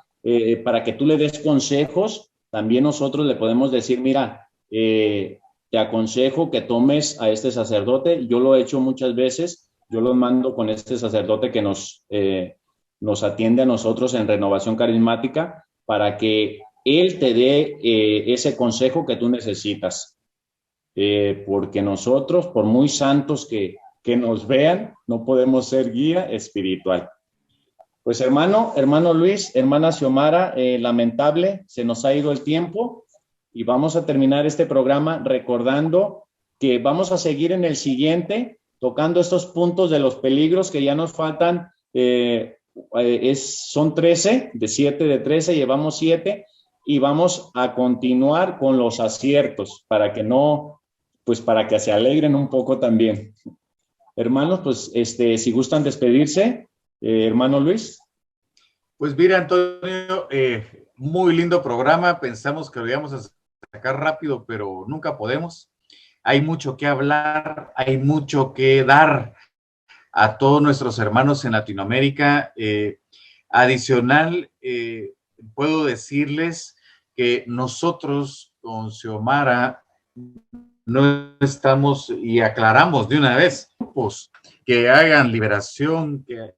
para que tú le des consejos, también nosotros le podemos decir, mira, te aconsejo que tomes a este sacerdote. Yo lo he hecho muchas veces. Yo los mando con este sacerdote que nos atiende a nosotros en Renovación Carismática para que él te dé ese consejo que tú necesitas. Porque nosotros, por muy santos que nos vean, no podemos ser guía espiritual. Pues hermano Luis, hermana Xiomara, lamentable, se nos ha ido el tiempo y vamos a terminar este programa recordando que vamos a seguir en el siguiente, tocando estos puntos de los peligros que ya nos faltan, son 13, de 7 de 13, llevamos 7 y vamos a continuar con los aciertos para que no, pues para que se alegren un poco también. Hermanos, pues si gustan despedirse, hermano Luis. Pues mira, Antonio, muy lindo programa. Pensamos que lo íbamos a sacar rápido, pero nunca podemos. Hay mucho que hablar, hay mucho que dar a todos nuestros hermanos en Latinoamérica. Adicional, puedo decirles que nosotros con Xiomara no estamos, y aclaramos de una vez, pues, que hagan liberación, que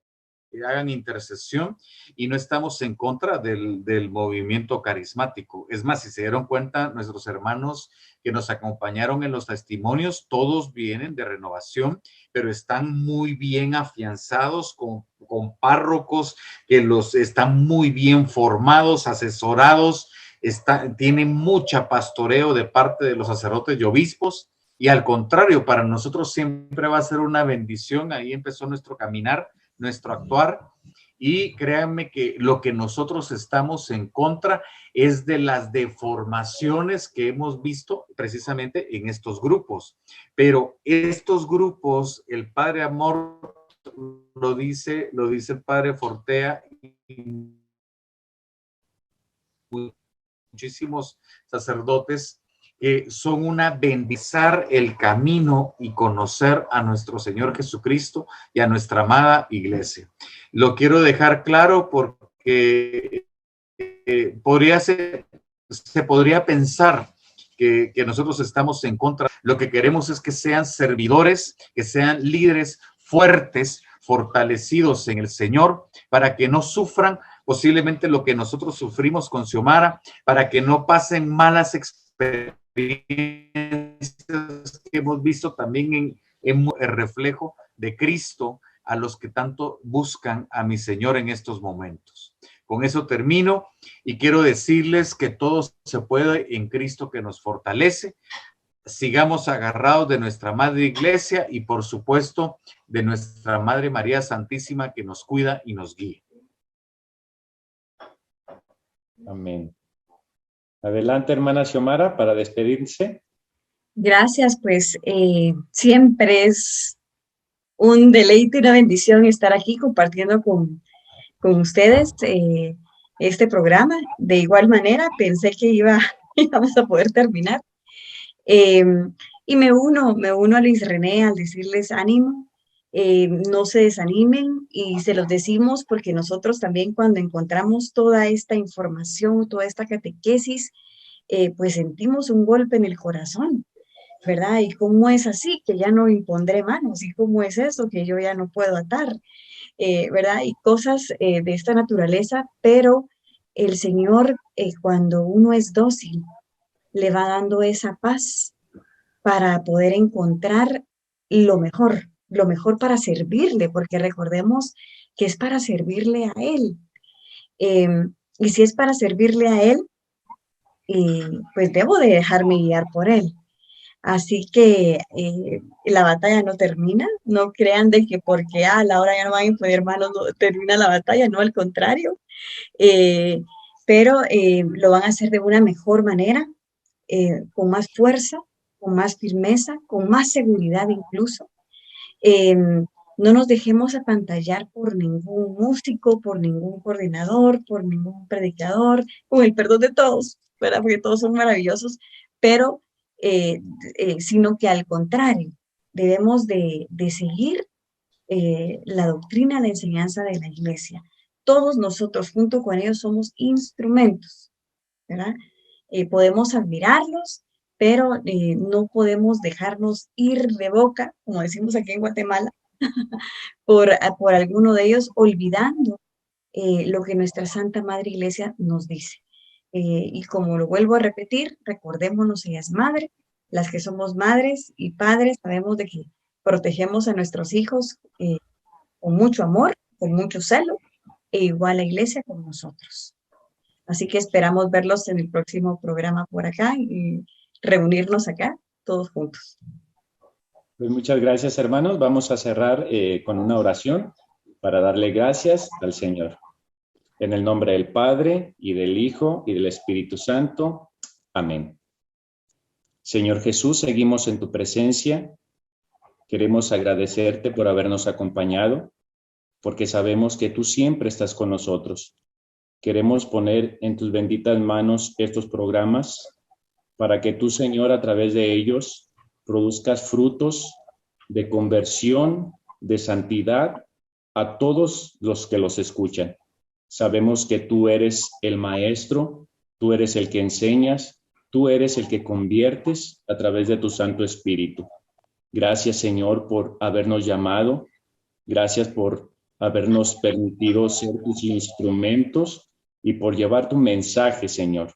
hagan intercesión, y no estamos en contra del movimiento carismático. Es más, si se dieron cuenta, nuestros hermanos que nos acompañaron en los testimonios, todos vienen de Renovación, pero están muy bien afianzados con párrocos que los están muy bien formados, asesorados, tienen mucha pastoreo de parte de los sacerdotes y obispos, y al contrario, para nosotros siempre va a ser una bendición. Ahí empezó nuestro caminar, nuestro actuar, y créanme que lo que nosotros estamos en contra es de las deformaciones que hemos visto precisamente en estos grupos. Pero estos grupos, el Padre Amor lo dice el Padre Fortea, y muchísimos sacerdotes que son una bendizar el camino y conocer a nuestro Señor Jesucristo y a nuestra amada iglesia. Lo quiero dejar claro porque se podría pensar que nosotros estamos en contra. Lo que queremos es que sean servidores, que sean líderes fuertes, fortalecidos en el Señor, para que no sufran posiblemente lo que nosotros sufrimos con Xiomara, para que no pasen malas experiencias que hemos visto también en el reflejo de Cristo a los que tanto buscan a mi Señor en estos momentos. Con eso termino y quiero decirles que todo se puede en Cristo que nos fortalece. Sigamos agarrados de nuestra Madre Iglesia y por supuesto de nuestra Madre María Santísima que nos cuida y nos guía. Amén. Adelante, hermana Xiomara, para despedirse. Gracias, pues siempre es un deleite y una bendición estar aquí compartiendo con ustedes este programa. De igual manera, pensé que íbamos a poder terminar. Y me uno a Luis René al decirles ánimo, no se desanimen, y se los decimos porque nosotros también cuando encontramos toda esta información, toda esta catequesis, pues sentimos un golpe en el corazón, ¿verdad? ¿Y cómo es así? Que ya no impondré manos. ¿Y cómo es eso? Que yo ya no puedo atar, ¿verdad? Y cosas de esta naturaleza, pero el Señor, cuando uno es dócil, le va dando esa paz para poder encontrar lo mejor para servirle, porque recordemos que es para servirle a Él. Y si es para servirle a Él, pues debo de dejarme guiar por Él. Así que la batalla no termina. No crean de que porque a la hora ya no van a imponer manos, no termina la batalla, no, al contrario. Pero lo van a hacer de una mejor manera, con más fuerza, con más firmeza, con más seguridad incluso. No nos dejemos apantallar por ningún músico, por ningún coordinador, por ningún predicador, con el perdón de todos, ¿verdad? Porque todos son maravillosos, pero sino que al contrario, debemos de seguir la doctrina, la enseñanza de la iglesia. Todos nosotros junto con ellos somos instrumentos, ¿verdad? Podemos admirarlos, pero no podemos dejarnos ir de boca, como decimos aquí en Guatemala, por alguno de ellos, olvidando lo que nuestra Santa Madre Iglesia nos dice. Y como lo vuelvo a repetir, recordémonos, ella es madre. Las que somos madres y padres sabemos de que protegemos a nuestros hijos con mucho amor, con mucho celo, e igual la Iglesia con nosotros. Así que esperamos verlos en el próximo programa por acá y reunirnos acá todos juntos. Pues muchas gracias, hermanos. Vamos a cerrar con una oración para darle gracias al Señor. En el nombre del Padre, y del Hijo, y del Espíritu Santo. Amén. Señor Jesús, seguimos en tu presencia. Queremos agradecerte por habernos acompañado, porque sabemos que tú siempre estás con nosotros. Queremos poner en tus benditas manos estos programas para que tú, Señor, a través de ellos produzcas frutos de conversión, de santidad a todos los que los escuchan. Sabemos que tú eres el maestro, tú eres el que enseñas, tú eres el que conviertes a través de tu Santo Espíritu. Gracias, Señor, por habernos llamado. Gracias por habernos permitido ser tus instrumentos y por llevar tu mensaje, Señor.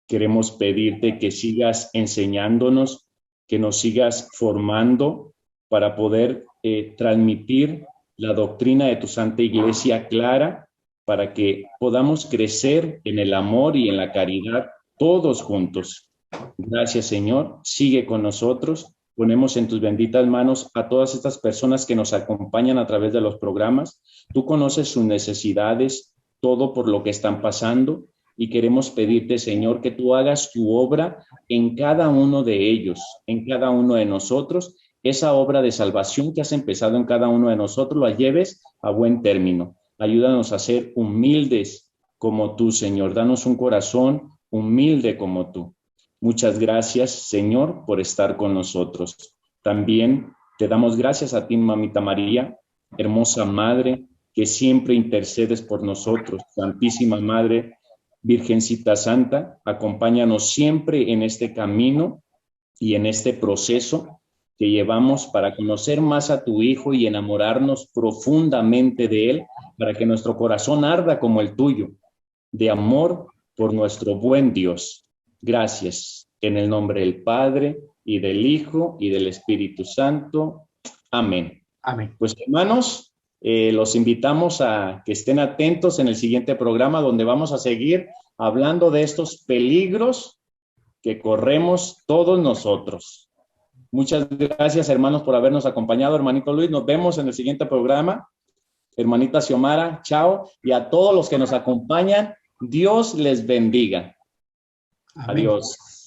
Queremos pedirte que sigas enseñándonos, que nos sigas formando para poder transmitir la doctrina de tu Santa Iglesia clara, para que podamos crecer en el amor y en la caridad todos juntos. Gracias, Señor. Sigue con nosotros. Ponemos en tus benditas manos a todas estas personas que nos acompañan a través de los programas. Tú conoces sus necesidades, todo por lo que están pasando, y queremos pedirte, Señor, que tú hagas tu obra en cada uno de ellos, en cada uno de nosotros. Esa obra de salvación que has empezado en cada uno de nosotros, la lleves a buen término. Ayúdanos a ser humildes como tú, Señor. Danos un corazón humilde como tú. Muchas gracias, Señor, por estar con nosotros. También te damos gracias a ti, Mamita María, hermosa Madre, que siempre intercedes por nosotros. Santísima Madre, Virgencita Santa, acompáñanos siempre en este camino y en este proceso que llevamos para conocer más a tu Hijo y enamorarnos profundamente de Él, para que nuestro corazón arda como el tuyo, de amor por nuestro buen Dios. Gracias, en el nombre del Padre, y del Hijo, y del Espíritu Santo. Amén. Amén. Pues, hermanos, los invitamos a que estén atentos en el siguiente programa, donde vamos a seguir hablando de estos peligros que corremos todos nosotros. Muchas gracias, hermanos, por habernos acompañado. Hermanito Luis, nos vemos en el siguiente programa. Hermanita Xiomara, chao. Y a todos los que nos acompañan, Dios les bendiga. Amén. Adiós.